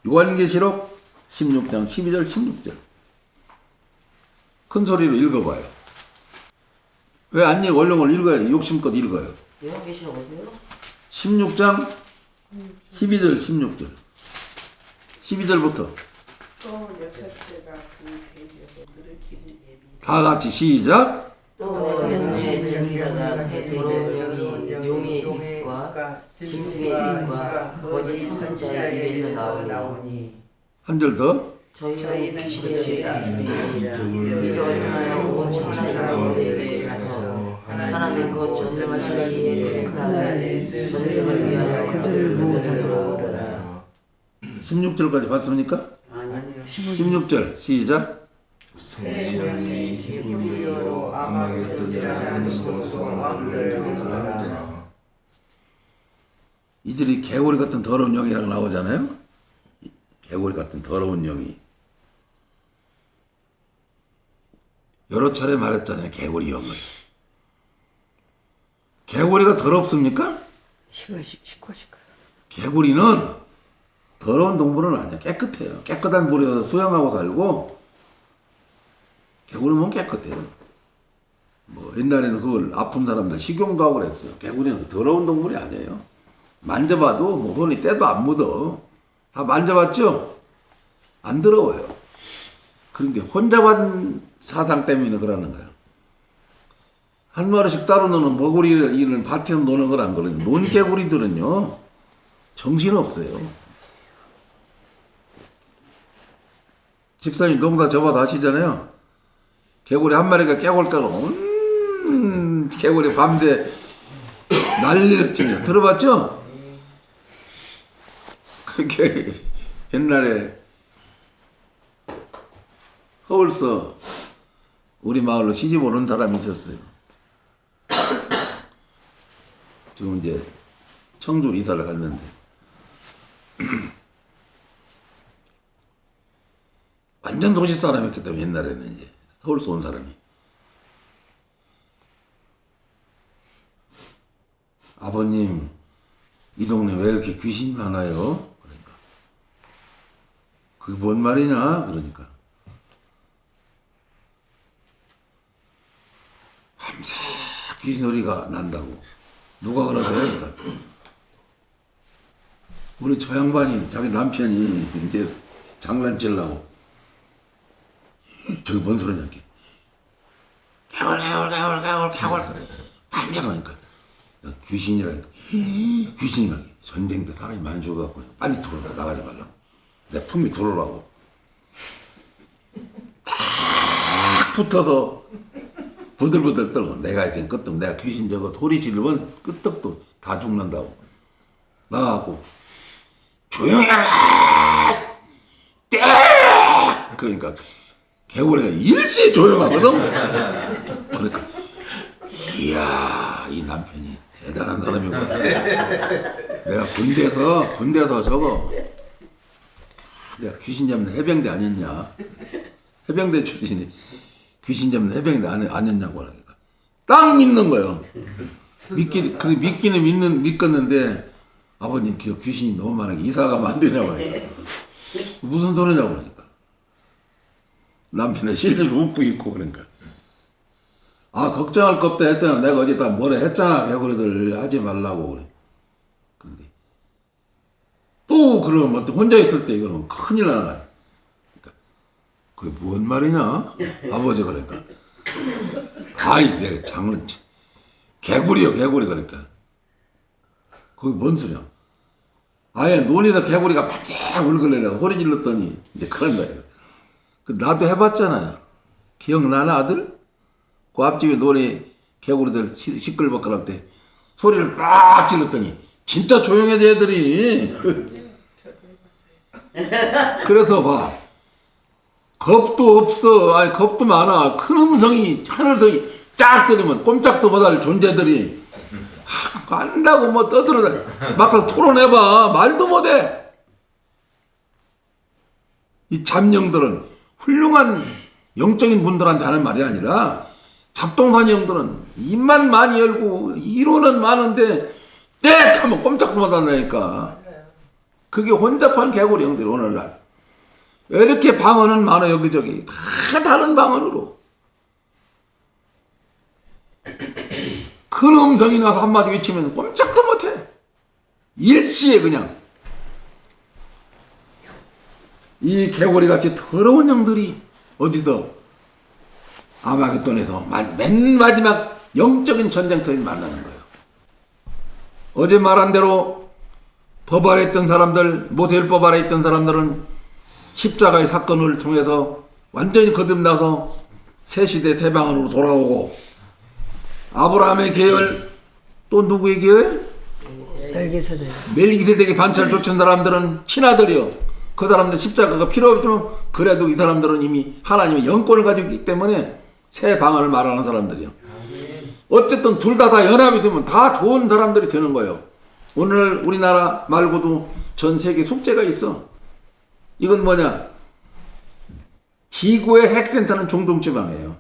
요한계시록 16장 12절 16절. 큰 소리로 읽어봐요. 왜 안 읽어? 얼른 읽어야 돼. 욕심껏 읽어요. 요한계시록 어디요? 16장 12절 16절. 12절부터 또 여섯째가 그 대지에서 그를 기를 예비 다 같이 시작. 또 여성의 전사가 새 더러운 영이 용의 입과 짐승의 입과 거짓 선자의 입에서 나오니 한 절 더. 저희는 그들의 이적을 행하여 온 천사들에게 가서 하나님 곧 전쟁하시는 그 날에 전쟁을 위하여 그들을 모으더라. 16절까지 봤습니까? 아니요. 16절 시작. 새 영이 히브리어로 아마겟돈이라는 곳으로 왕들을 부르더라. 이들이 개구리 같은 더러운 영이라고 나오잖아요. 개구리 같은 더러운 영이. 여러 차례 말했잖아요. 개구리 영을. 개구리가 더럽습니까? 시커. 개구리는 더러운 동물은 아니야. 깨끗해요. 깨끗한 물에서 수영하고 살고 개구리는 깨끗해요. 뭐 옛날에는 그걸 아픈 사람들 식용도 하고 그랬어요. 개구리는 더러운 동물이 아니에요. 만져봐도 뭐 손이 때도 안 묻어. 다 만져봤죠? 안 더러워요. 그런데 혼자만 사상 때문에 그러는 거예요. 한 마리씩 따로 노는 머구리를 밭에서 노는 거란 거는 논개구리들은요 정신 없어요. 집사님 농사 접어서 하시잖아요. 개구리 한 마리가 깨골까로 개구리 밤새 난리를 치며 들어봤죠? 그게 옛날에 서울서 우리 마을로 시집 오는 사람이 있었어요. 지금 이제 청주 이사를 갔는데 완전 도시 사람이었기 때문에 옛날에는 이제 서울서 온 사람이 아버님 이 동네 왜 이렇게 귀신이 많아요? 그러니까 그게 뭔 말이냐? 그러니까 밤새 귀신 소리가 난다고. 누가 그러세요? 그러니까 우리 저 양반이 자기 남편이 이제 장난치려고 저기 뭔 소리냐 이렇게 개굴 밤새 그러니까 귀신이라니까 귀신이라니까 전쟁 때 사람이 많이 죽어갖고 빨리 들어오라 나가지 말라고 내 품이 들어오라고 딱 붙어서 부들부들 떨고 내가 이제 끄떡 내가 귀신 저거 소리 지르면 끄떡도 다 죽는다고 나가고 조용히 하라 그러니까 개구리가 일시 조용하거든. 그러니까 이야 이 남편이 대단한 사람이구나. 내가 군대에서 저거 내가 귀신 잡는 해병대 아니었냐 해병대 출신이 귀신 잡는 해병대 아니었냐고 하니까 딱 믿는 거예요. 믿기는 믿겠는데 아버님 귀신이 너무 많으니까 이사 가면 안 되냐고 하니까 무슨 소리냐고 그러니까 남편은 실실 웃고 있고 그러니까 아 걱정할 거 없다 했잖아. 내가 어디다 뭐라 했잖아. 개구리들 하지 말라고 그래. 근데 또 그러면 혼자 있을 때 이거는 큰일 나는 거야. 그러니까 그게 뭔 말이냐? 아버지 그러니까 아이 내가 장난치 개구리요 개구리 그러니까 그게 뭔 소리야? 아예 논에서 개구리가 반짝 울걸레라고 소리 질렀더니 이제 그런 거예요. 나도 해봤잖아요. 기억나나 아들? 그 앞집에 논에 개구리들 시끌벅거릴 때 소리를 딱 질렀더니 진짜 조용해져 애들이. 그래서 봐 겁도 없어. 아니 겁도 많아. 큰 음성이 하늘에서 쫙 때리면 꼼짝도 못할 존재들이 안다고 뭐 떠들어다 막 토론해봐 말도 못해. 이 잡령들은 훌륭한 영적인 분들한테 하는 말이 아니라 잡동사니 형들은 입만 많이 열고 이론은 많은데 땡 하면 꼼짝도 못한다니까. 그게 혼잡한 개구리 형들이 오늘날 왜 이렇게 방언은 많아 여기저기 다 다른 방언으로 큰 음성이 나서 한마디 외치면 꼼짝도 못해. 일시에 그냥 이 개구리같이 더러운 형들이 어디서 아마겟돈에서 맨 마지막 영적인 전쟁터에 만나는 거예요. 어제 말한 대로 법 아래 있던 사람들 모세율법 아래 있던 사람들은 십자가의 사건을 통해서 완전히 거듭나서 새 시대 새 방언으로 돌아오고 아브라함의 계열 또 누구의 계열? 멜기세덱. 멜기세덱의 반차를 쫓은 사람들은 친아들이요. 그 사람들 십자가가 필요 없지만 그래도 이 사람들은 이미 하나님의 영권을 가지고 있기 때문에 새 방언을 말하는 사람들이요. 어쨌든 둘 다 연합이 되면 다 좋은 사람들이 되는 거예요. 오늘 우리나라 말고도 전 세계 숙제가 있어. 이건 뭐냐? 지구의 핵센터는 중동지방이에요.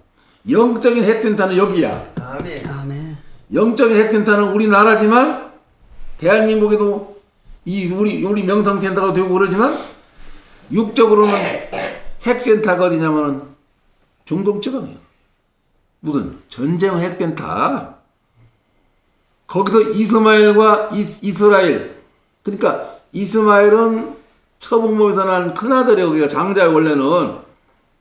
영적인 핵센터는 여기야. 아멘. 영적인 핵센터는 우리나라지만 대한민국에도 우리 명성센터가 되고 그러지만 육적으로는 핵센터가 어디냐면은 중동지방이에요. 무슨 전쟁 핵센터. 거기서 이스마엘과 이스라엘. 그러니까 이스마엘은 처부모에서 난 큰아들이에요. 여기가 장자예요 원래는.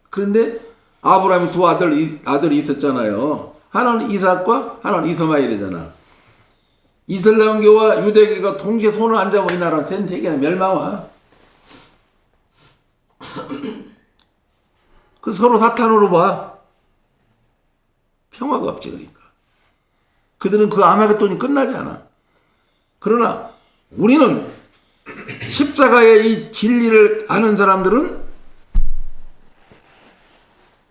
그런데 아브라함이 두 아들이 있었잖아요. 하나는 이삭과 하나는 이스마엘이잖아. 이슬람교와 유대교가 동시에 손을 안 잡으면 이 나라 전 세계는 멸망와. 그 서로 사탄으로 봐. 평화가 없지 그러니까. 그들은 그 아마겟돈이 끝나지 않아. 그러나 우리는 십자가의 이 진리를 아는 사람들은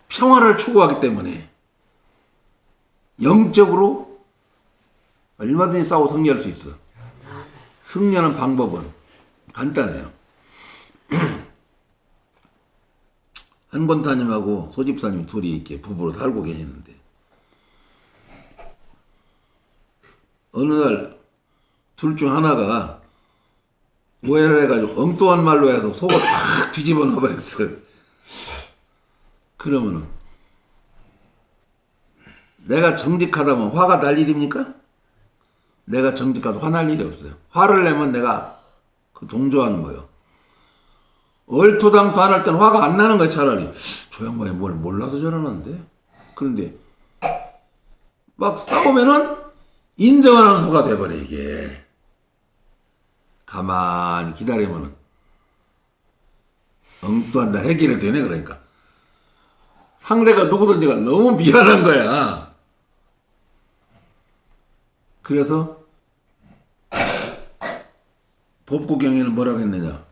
평화를 추구하기 때문에 영적으로 얼마든지 싸워 승리할 수 있어. 승리하는 방법은 간단해요. 한 권사님하고 소집사님 둘이 이렇게 부부로 살고 계시는데 어느 날 둘 중 하나가 오해를 해가지고 엉뚱한 말로 해서 속을 팍 뒤집어 놔버렸어요. 그러면은 내가 정직하다면 화가 날 일입니까? 내가 정직하다 화날 일이 없어요. 화를 내면 내가 그 동조하는 거예요. 얼토당토 안 할 때는 화가 안 나는 거예요. 차라리 저 양반이 뭘 몰라서 저러는데. 그런데 막 싸우면은 인정하는 수가 돼버려 이게. 가만히 기다리면은 엉뚱한 날 해결이 되네. 그러니까 상대가 누구든지가 너무 미안한 거야. 그래서 법구경에는 뭐라고 했느냐,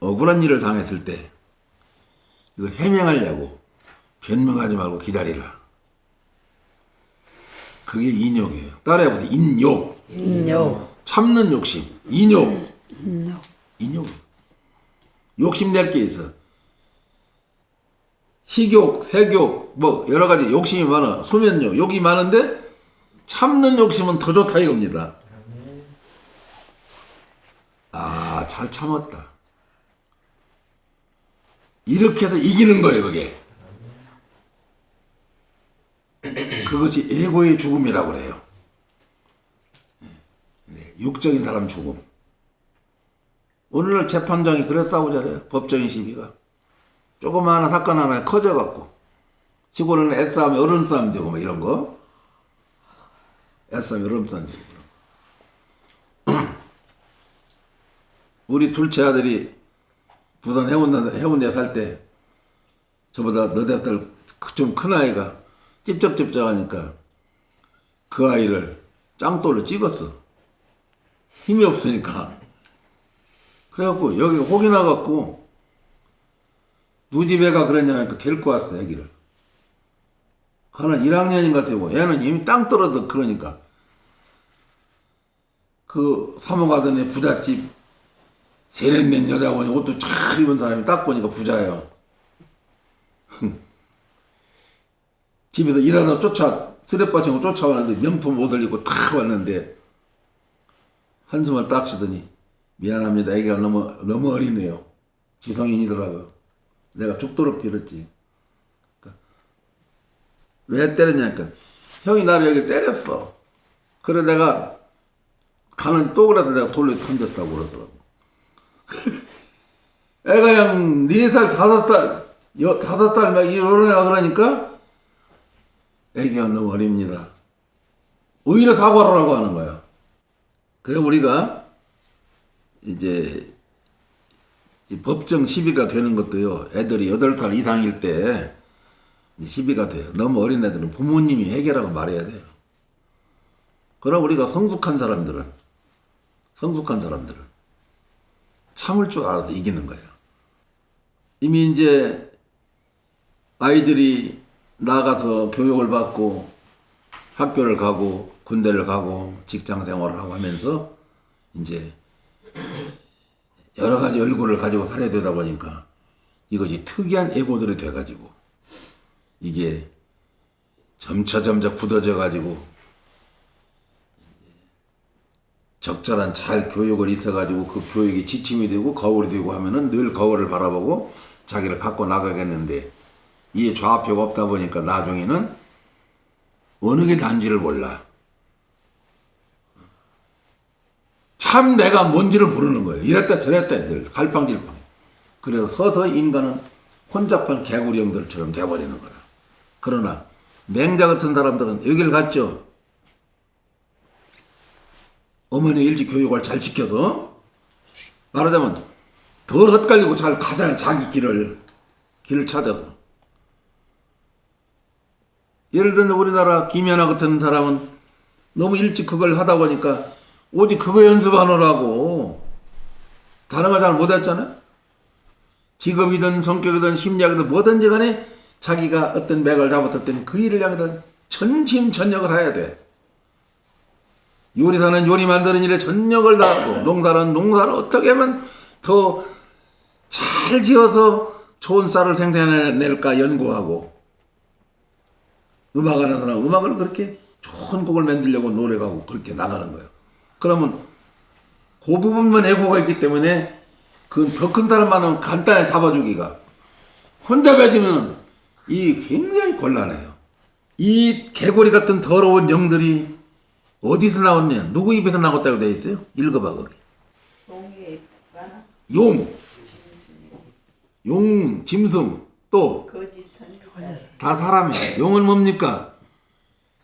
억울한 일을 당했을 때 이거 해명하려고 변명하지 말고 기다리라. 그게 인욕이에요. 따라해보세요. 인욕. 인욕. 참는 욕심. 인욕. 인욕. 욕심 낼 게 있어. 식욕, 색욕, 뭐 여러 가지 욕심이 많아. 소면욕, 욕이 많은데 참는 욕심은 더 좋다 이겁니다. 아, 잘 참았다. 이렇게 해서 이기는 거예요, 그게. 그것이 에고의 죽음이라고 그래요. 육적인 사람 죽음. 오늘날 재판장이 그래 싸우잖아요. 법정의 시비가. 조그마한 사건 하나에 커져갖고. 시골은 애싸움이 어른싸움 되고 뭐 이런 거. 애싸움이 어른싸움 되고 그런 거. 우리 둘째 아들이 부산 해운대 살 때 저보다 너댓 살 좀 큰 아이가 찝쩍찝쩍 하니까 그 아이를 짱돌로 찍었어. 힘이 없으니까. 그래갖고 여기 혹이 나갖고 누집애가 그랬냐니까 데리고 왔어 애기를. 하나 1학년인 것 같고 얘는 이미 땅 떨어져. 그러니까 그 사모 가던 애 부잣집 세련된 여자분이 옷도 잘 입은 사람이 딱 보니까 부자예요. 집에서 일하다 쓰레빠 치고 쫓아왔는데 명품 옷을 입고 탁 왔는데 한숨을 딱 쉬더니 미안합니다. 애기가 너무 어리네요. 지성인이더라고요. 내가 죽도록 빌었지. 그러니까 왜 때렸냐니까 형이 나를 여기 때렸어. 그래 내가 가는 또 그래서 내가 돌려 던졌다고 그러더라고. 애가 그냥 4살, 5살 막 이런 애가 그러니까 애기가 너무 어립니다. 오히려 사과하라고 하는 거야. 그래 우리가 이제 이 법정 시비가 되는 것도요. 애들이 8살 이상일 때 시비가 돼요. 너무 어린 애들은 부모님이 해결하고 말해야 돼요. 그럼 우리가 성숙한 사람들은 참을 줄 알아서 이기는 거예요. 이미 이제 아이들이 나가서 교육을 받고 학교를 가고 군대를 가고 직장 생활을 하고 하면서 이제 여러 가지 얼굴을 가지고 살아야 되다 보니까 이것이 특이한 에고들이 돼가지고 이게 점차 굳어져 가지고 적절한 잘 교육을 있어가지고 그 교육이 지침이 되고 거울이 되고 하면은 늘 거울을 바라보고 자기를 갖고 나가겠는데 이게 좌표가 없다 보니까 나중에는 어느 게 난지를 몰라. 참 내가 뭔지를 모르는 거예요. 이랬다 저랬다 늘 갈팡질팡. 그래서 서서히 인간은 혼잡한 개구리 형들처럼 돼버리는 거야. 그러나 맹자 같은 사람들은 여길 갔죠. 어머니 일찍 교육을 잘 시켜서 말하자면 덜 헛갈리고 잘 가잖아요. 자기 길을 찾아서. 예를 들면 우리나라 김연아 같은 사람은 너무 일찍 그걸 하다 보니까 오직 그거 연습하느라고 다른 거 잘 못했잖아요. 직업이든 성격이든 심리학이든 뭐든지 간에 자기가 어떤 맥을 잡았을 때는 그 일을 향해서 전심전력을 해야 돼. 요리사는 요리 만드는 일에 전력을 다하고 농사는 농사를 어떻게 하면 더 잘 지어서 좋은 쌀을 생산해낼까 연구하고, 음악하는 사람은 음악을 그렇게 좋은 곡을 만들려고 노력하고 그렇게 나가는 거예요. 그러면 그 부분만 애고가 있기 때문에 그 더 큰 사람만은 간단히 잡아주기가, 혼자 가지면 이 굉장히 곤란해요. 이 개구리 같은 더러운 영들이 어디서 나왔냐? 누구 입에서 나왔다고 되어 있어요? 읽어봐 거기. 용의 많아. 용, 짐승, 또 거짓 선지자. 다 사람이에요. 용은 뭡니까?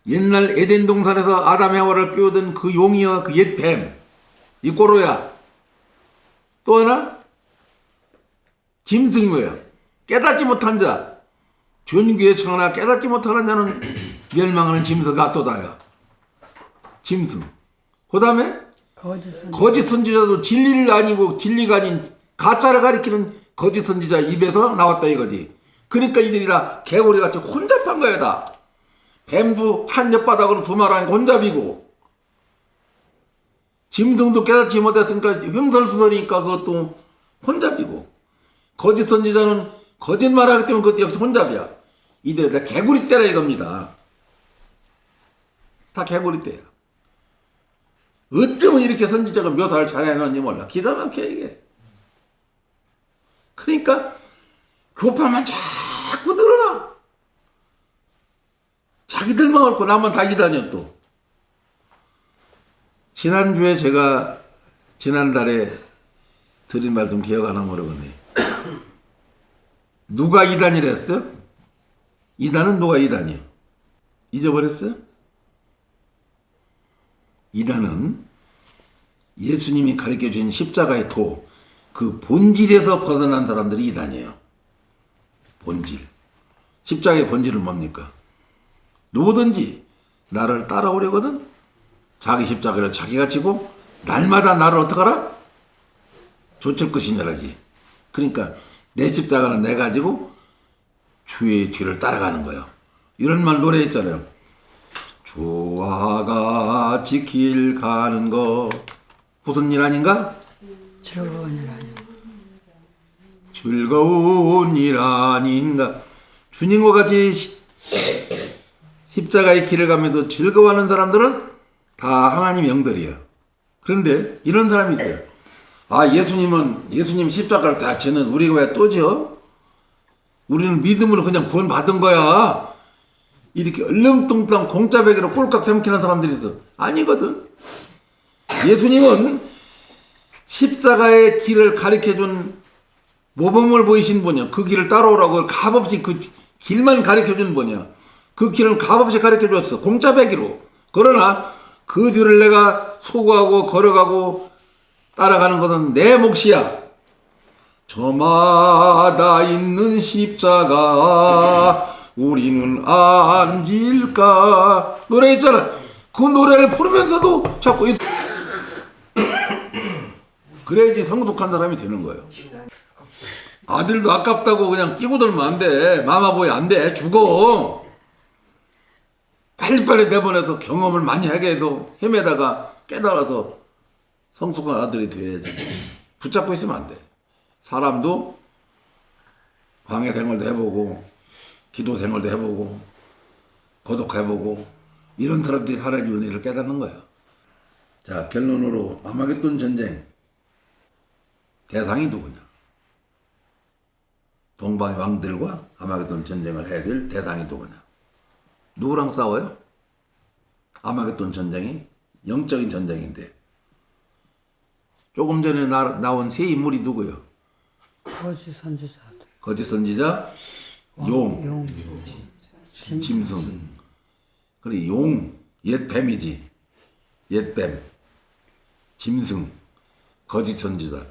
옛날 에덴 동산에서 아담 해와를 끼우던 그 용이여, 그 옛 뱀, 이 꼬로야. 또 하나 짐승이 뭐야? 깨닫지 못한 자, 존귀에 청하나 깨닫지 못하는 자는 멸망하는 짐승가 또다야. 짐승. 그 다음에 거짓 선지자도 진리를 아니고 진리가 아닌 가짜를 가리키는 거짓 선지자 입에서 나왔다 이거지. 그러니까 이들이 다 개구리같이 혼잡한 거야 다. 뱀도 한 옆바닥으로 두말하는 혼잡이고, 짐승도 깨닫지 못했으니까 횡설수설이니까 그것도 혼잡이고, 거짓 선지자는 거짓말하기 때문에 그것도 역시 혼잡이야. 이들이 다 개구리 떼라 이겁니다. 다 개구리 떼야. 어쩌면 이렇게 선지자가 묘사를 잘해놨는지 몰라. 기가 막혀 이게. 그러니까 교파만 자꾸 늘어나. 자기들만 옳고 나만 다 이단이야 또. 지난주에 제가 지난달에 드린 말 좀 기억 안 하면 모르겠네. 누가 이단이라 했어요? 이단은 누가 이단이요? 잊어버렸어요? 이단은 예수님이 가르쳐 주신 십자가의 도, 그 본질에서 벗어난 사람들이 이단이에요. 본질. 십자가의 본질은 뭡니까? 누구든지 나를 따라오려거든 자기 십자가를 자기가 지고 날마다 나를 어떡하라? 좇을 것이냐라지. 그러니까 내 십자가는 내가 지고 주의 뒤를 따라가는 거예요. 이런 말 노래했잖아요. 주와 같이 길 가는 거 무슨 일 아닌가? 즐거운 일 아니야. 즐거운 일 아닌가? 주님과 같이 십자가의 길을 가면서 즐거워하는 사람들은 다 하나님의 영들이야. 그런데 이런 사람이 있어요. 아, 예수님 십자가를 다 지는 우리가 왜 또 지어? 우리는 믿음으로 그냥 구원 받은 거야. 이렇게 얼렁뚱땅 공짜배기로 꼴깍 삼키는 사람들이 있어. 아니거든. 예수님은 십자가의 길을 가르쳐준 모범을 보이신 분이야. 그 길을 따라오라고 값없이 그 길만 가르쳐준 분이야. 그 길을 값없이 가르쳐줬어. 공짜배기로. 그러나 그 뒤를 내가 소구하고 걸어가고 따라가는 것은 내 몫이야. 저마다 있는 십자가 우리는 안 질까 노래했잖아. 그 노래를 부르면서도 자꾸 그래야지 성숙한 사람이 되는 거예요. 아들도 아깝다고 그냥 끼고 들면 안 돼. 마마보이 안 돼. 죽어. 빨리빨리 내보내서 경험을 많이 하게 해서 헤매다가 깨달아서 성숙한 아들이 돼야지. 붙잡고 있으면 안 돼. 사람도 광야 생활도 해보고 기도 생활도 해보고 고독해보고 이런 사람들이 하나님의 은혜를 깨닫는 거야. 자, 결론으로 아마겟돈 전쟁 대상이 누구냐? 동방의 왕들과 아마겟돈 전쟁을 해야 될 대상이 누구냐? 누구랑 싸워요? 아마겟돈 전쟁이 영적인 전쟁인데 조금 전에 나온 세 인물이 누구요? 거짓 선지자. 거짓 선지자, 용, 용. 짐승. 그리고 용, 옛뱀이지. 옛뱀, 짐승, 거짓 선지자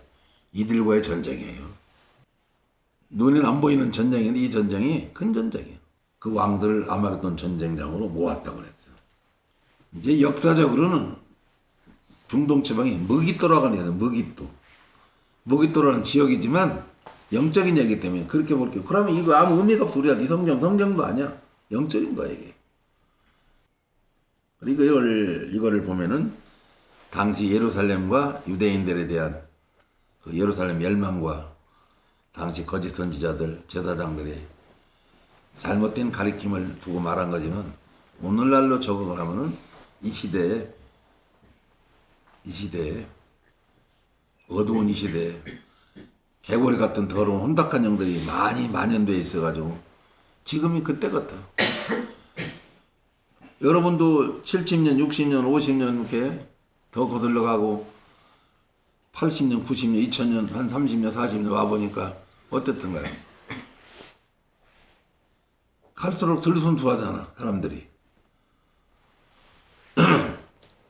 이들과의 전쟁이에요. 눈에는 안 보이는 전쟁인데 이 전쟁이 큰 전쟁이에요. 그 왕들을 아마겟돈 전쟁장으로 모았다고 그랬어요. 이제 역사적으로는 중동 지방이 무기또라고 하는 무기또. 무기또라는 지역이지만 영적인 얘기 때문에 그렇게 볼게요. 그러면 이거 아무 의미가 없어. 우리가 네 성경도 아니야. 영적인 거야 이게. 그리고 이거를 보면은 당시 예루살렘과 유대인들에 대한 그 예루살렘 멸망과 당시 거짓 선지자들, 제사장들의 잘못된 가리킴을 두고 말한 거지만 오늘날로 적응을 하면은 이 시대에 어두운 이 시대에 개구리 같은 더러운 혼탁한 영들이 많이 만연되어 있어가지고 지금이 그때 같아. 여러분도 70년, 60년, 50년 이렇게 더 거슬러 가고 80년, 90년, 2000년, 한 30년, 40년 와보니까 어땠던가요? 갈수록 들순수하잖아, 사람들이.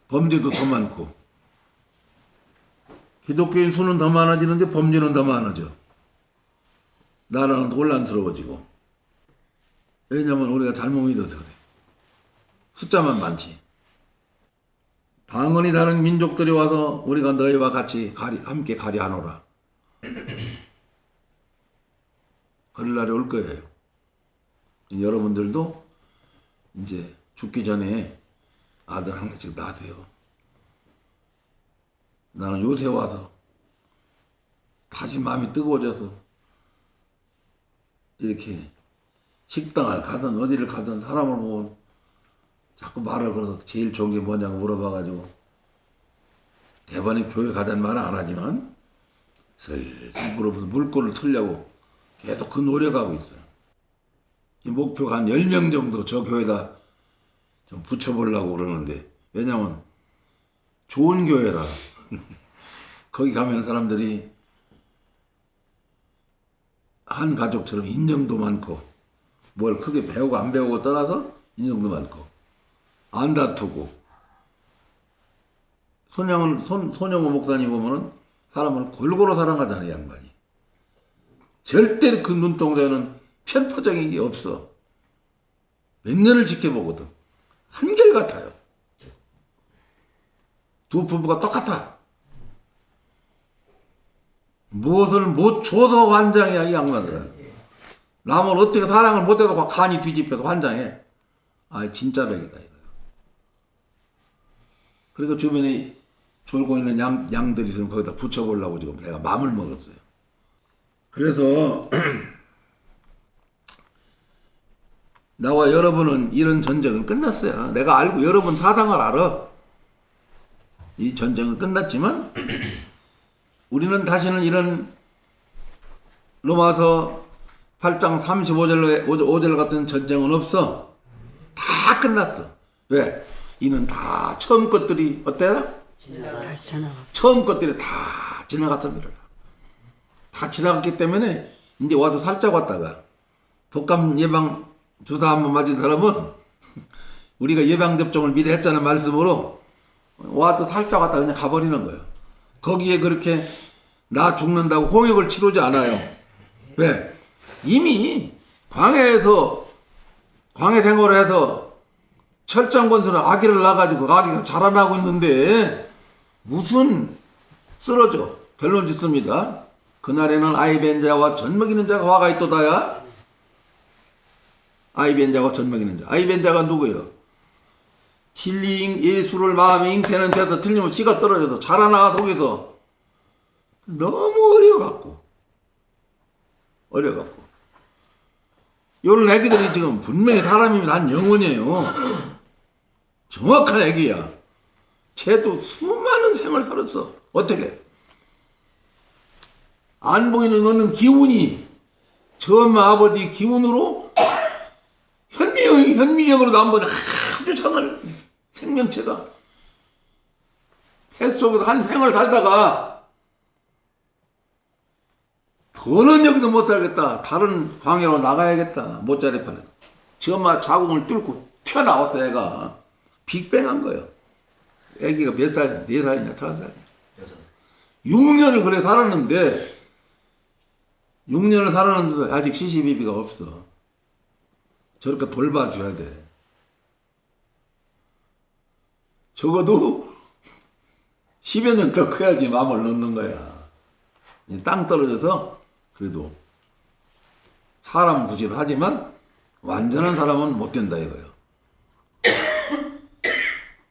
범죄도 더 많고. 기독교인 수는 더 많아지는데 범죄는 더 많아져. 나라는 혼란스러워지고. 왜냐면 우리가 잘못 믿어서 그래. 숫자만 많지. 방언이 다른 민족들이 와서 우리가 너희와 같이 함께 가리하노라. 그럴 날이 올 거예요. 여러분들도 이제 죽기 전에 아들 한 개씩 낳으세요. 나는 요새 와서 다시 마음이 뜨거워져서 이렇게 식당을 가든 어디를 가든 사람을 보면 자꾸 말을 걸어서 제일 좋은 게 뭐냐고 물어봐가지고 대번에 교회 가자는 말은 안 하지만 슬슬 물어보면서 물꼬를 틀려고 계속 그 노력하고 있어요. 이 목표가 한 10명 정도 저 교회에다 좀 붙여보려고 그러는데 왜냐면 좋은 교회라 거기 가면 사람들이 한 가족처럼 인정도 많고 뭘 크게 배우고 안 배우고 떠나서 인정도 많고 안 다투고 손영호 목사님 보면은 사람을 골고루 사랑하잖아요, 양반이. 절대 그 눈동자에는 편파적인 게 없어. 몇 년을 지켜보거든. 한결같아요. 두 부부가 똑같아. 무엇을 못 줘서 환장이야, 이 양반들은. 남을 어떻게 사랑을 못해도 간이 뒤집혀서 환장해. 아, 진짜 백이다, 이거. 그리고 주변에 졸고 있는 양들이 있으면 거기다 붙여보려고 지금 내가 마음을 먹었어요. 그래서 나와 여러분은 이런 전쟁은 끝났어요. 내가 알고 여러분 사상을 알아. 이 전쟁은 끝났지만 우리는 다시는 이런 로마서 8장 35절 같은 전쟁은 없어. 다 끝났어. 왜? 이는 다 처음 것들이 어때요? 다시 지나갔어. 처음 것들이 다 지나갔습니다. 다 지나갔기 때문에 이제 와도 살짝 왔다가 독감 예방 주사 한번 맞은 사람은 우리가 예방접종을 미리 했잖아 말씀으로 와도 살짝 왔다 그냥 가버리는 거예요. 거기에 그렇게 나 죽는다고 홍역을 치르지 않아요. 왜? 이미 광해 생활을 해서 철장권수는 아기를 낳아가지고 아기가 자라나고 있는데 무슨 쓰러져 별론 짓습니다. 그날에는 아이벤 자와 젖먹이는 자가 화가 있도다야. 아이벤 자와 젖먹이는 자. 아이벤 자가 누구예요? 진리 예수를 마음에 잉태는 돼서 틀리면 씨가 떨어져서 자라나가 속에서 너무 어려갖고 요런 애기들이 지금 분명히 사람이면 난 영혼이에요. 정확한 애기야. 쟤도 수많은 생을 살았어. 어떻게? 안 보이는 거는 기운이 저 엄마 아버지 기운으로 현미경으로 나온 아주 장을 생명체가 폐 속에서 한 생을 살다가 더는 여기도 못 살겠다. 다른 광야로 나가야겠다. 못자리 판에. 저 엄마 자궁을 뚫고 튀어나왔어 애가. 빅뱅한 거예요. 애기가 몇 살, 4살이냐 5살이냐. 6년을 그래 살았는데 6년을 살았는데도 아직 시시비비가 없어. 저렇게 돌봐줘야 돼. 적어도 10여 년 더 커야지 마음을 놓는 거야. 땅 떨어져서 그래도 사람 구실을 하지만 완전한 사람은 못 된다 이거예요.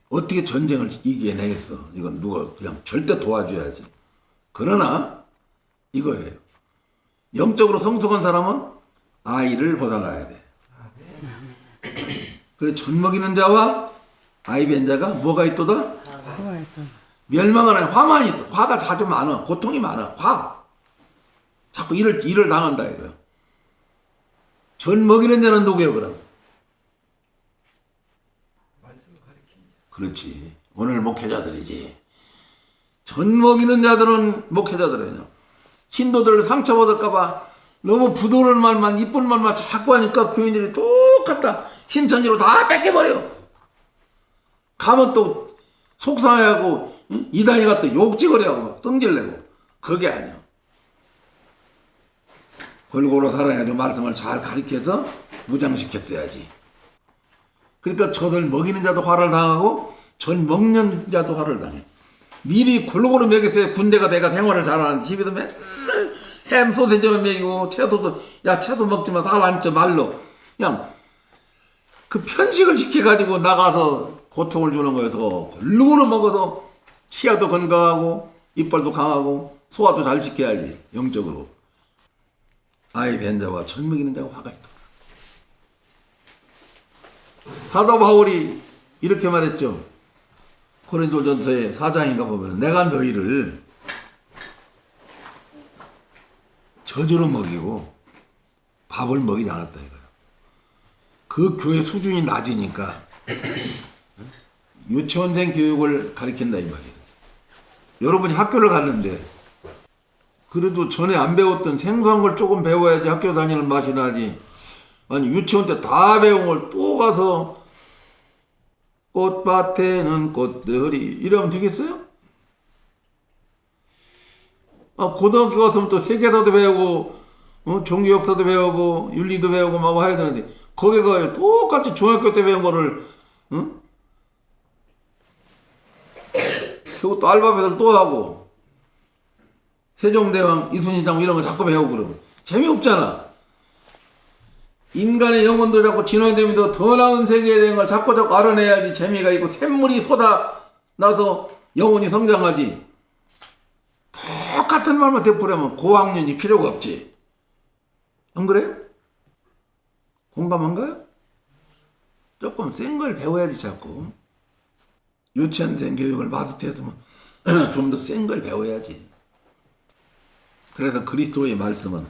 어떻게 전쟁을 이겨내겠어? 이건 누가 그냥 절대 도와줘야지. 그러나 이거예요. 영적으로 성숙한 사람은 아이를 벗어나야 돼. 그래 젖 먹이는 자와 아이 뵌 자가 뭐가 있도다? 화가 있다. 멸망은 아니라 화만 있어. 화가 자주 많아. 고통이 많아. 화. 자꾸 일을 당한다 이거야. 젖 먹이는 자는 누구예요 그럼? 그렇지. 오늘 목회자들이지. 젖 먹이는 자들은 목회자들이냐. 신도들 상처받을까봐 너무 부드러운 말만 이쁜 말만 자꾸 하니까 교인들이 똑같다. 신천지로 다 뺏겨버려. 가면 또 속상해하고 이단이 갔다 욕지거리하고 막 성질내고. 그게 아니야. 골고루 살아야지 말씀을 잘 가르쳐서 무장시켰어야지. 그러니까 젖을 먹이는 자도 화를 당하고 젖 먹는 자도 화를 당해. 미리 골고루 먹였어야 군대가 내가 생활을 잘하는데 집에서 맨날 햄 소세지만 먹이고 채소도 야 채소 먹지마 살 안 쪄 말로 그냥 그 편식을 시켜가지고 나가서 고통을 주는 거여서 골고루 먹어서 치아도 건강하고 이빨도 강하고 소화도 잘 시켜야지 영적으로. 아이 뵌 자와 젖 먹이는 자가 화가 있다. 사도 바울이 이렇게 말했죠. 고린도전서의 4장인가 보면 내가 너희를 저주로 먹이고 밥을 먹이지 않았다 이거예요. 그 교회 수준이 낮으니까 유치원생 교육을 가르친다 이 말이에요. 여러분이 학교를 갔는데 그래도 전에 안 배웠던 생소한 걸 조금 배워야지 학교 다니는 맛이 나지. 아니 유치원 때 다 배운 걸 또 가서 꽃밭에는 꽃들이 이러면 되겠어요? 고등학교 가서는 또 세계사도 배우고 종교 역사도 배우고 윤리도 배우고 막 해야 되는데 거기 가요 똑같이 중학교 때 배운 거를 그리고 또 알파벳을 또 하고 세종대왕 이순신장 이런 거 자꾸 배우고 그러고 재미없잖아. 인간의 영혼도 자꾸 진화되면서 더 나은 세계에 대한 걸 자꾸 알아내야지 재미가 있고 샘물이 쏟아나서 영혼이 성장하지. 똑같은 말만 되풀이하면 고학년이 필요가 없지. 안 그래요? 공감한가요? 조금 센 걸 배워야지 자꾸. 유치원생 교육을 마스터했으면 좀 더 센 걸 배워야지. 그래서 그리스도의 말씀은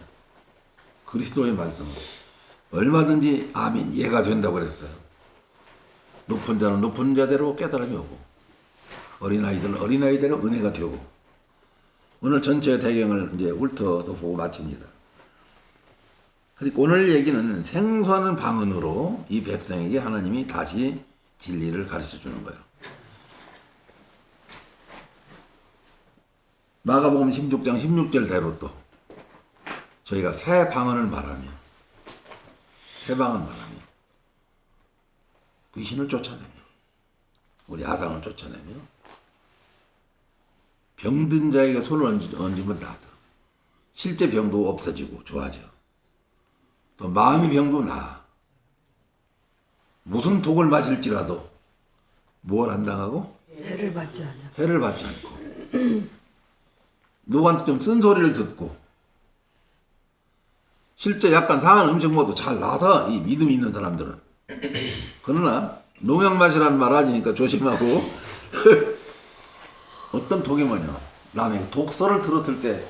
얼마든지 아멘 이해가 된다고 그랬어요. 높은 자는 높은 자대로 깨달음이 오고 어린아이들은 어린아이대로 은혜가 되고. 오늘 전체 배경을 이제 훑어서 보고 마칩니다. 그리고 오늘 얘기는 생소하는 방언으로 이 백성에게 하나님이 다시 진리를 가르쳐 주는 거예요. 마가복음 16장 16절대로 또 저희가 새 방언을 말하며 귀신을 쫓아내며 우리 아상을 쫓아내며 병든 자에게 손을 얹으면 나아져. 실제 병도 없어지고 좋아져. 또 마음의 병도 나아. 무슨 독을 마실지라도 뭘 안 당하고? 해를 받지 않아. 해를 받지 않고 누구한테 좀 쓴소리를 듣고 실제 약간 상한 음식 먹어도 잘 나서 이 믿음이 있는 사람들은. 그러나 농약 맛이라는 말 하니까 조심하고 어떤 독이 뭐냐 남의 독서를 들었을 때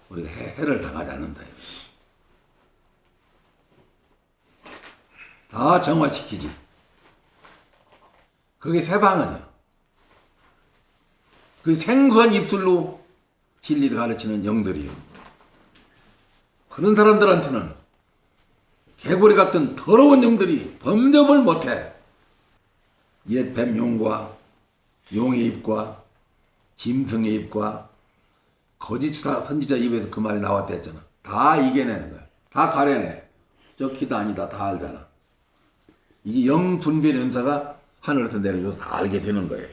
우리가 해를 당하지 않는다. 다 정화시키지. 그게 새 방언이야. 그 생소한 입술로 진리를 가르치는 영들이요. 그런 사람들한테는 개구리 같은 더러운 영들이 범접을 못해. 옛 뱀용과 용의 입과 짐승의 입과 거짓 선지자 입에서 그 말이 나왔다 했잖아. 다 이겨내는 거야. 다 가려내. 저 기도 아니다 다 알잖아. 이게 영 분별 은사가 하늘에서 내려줘서 다 알게 되는 거예요.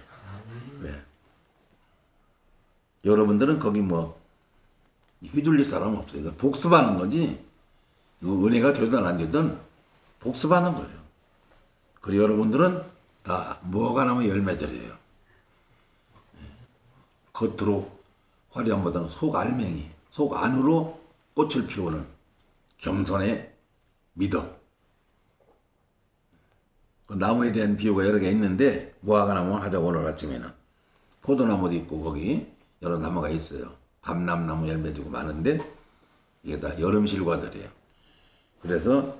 네. 여러분들은 거기 뭐 휘둘릴 사람은 없어요. 이거 복습하는 거지. 이거 은혜가 되든 안 되든 복습하는 거예요. 그리고 여러분들은 다 뭐가 나면 열매들이에요. 겉으로 화려함보다는 속 알맹이, 속 안으로 꽃을 피우는 겸손의 미덕. 그 나무에 대한 비유가 여러 개 있는데 무화과 나무 하자고 오늘 아침에는 포도나무도 있고 거기 여러 나무가 있어요. 감람나무 열매 주고 많은데 이게 다 여름 실과들이에요. 그래서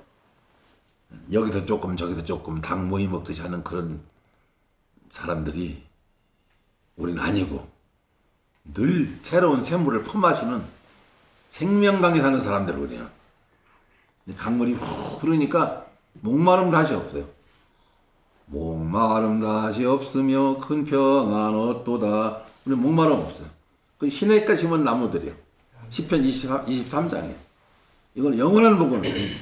여기서 조금 저기서 조금 닭 모이 먹듯이 하는 그런 사람들이 우리는 아니고 늘 새로운 샘물을 품마시는 생명강에 사는 사람들 우리는. 강물이 훅 흐르니까 목마름 다시 없어요. 목마름 다시 없으며 큰 평안 얻도다. 우리 목마름 없어요. 그 시내가 심은 나무들이에요. 시편 23장에. 이건 영원한 복음이에요.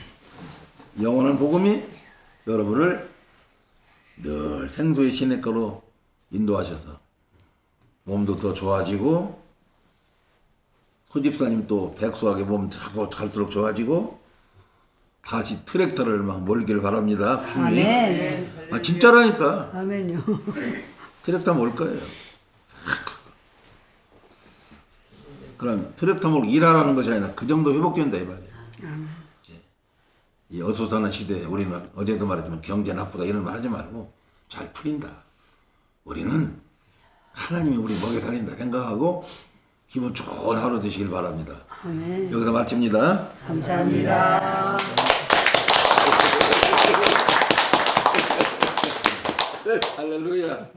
영원한 복음이 여러분을 늘 생수의 시내가로 인도하셔서 몸도 더 좋아지고 소집사님 또 백수하게 몸 자꾸 갈수록 좋아지고 다시 트랙터를 막 몰길 바랍니다. 아멘. 아 진짜라니까. 아멘요. 트랙터 몰 거예요. 그럼 트랙터 몰고 일하라는 것이 아니라 그 정도 회복된다 이 말이에요. 이 어수선한 시대에 우리는 어제도 말했지만 경제 나쁘다 이런 말 하지 말고 잘 풀린다. 우리는 하나님이 우리 먹여 살린다 생각하고 기분 좋은 하루 되시길 바랍니다. 아멘. 여기서 마칩니다. 감사합니다. 할렐루야.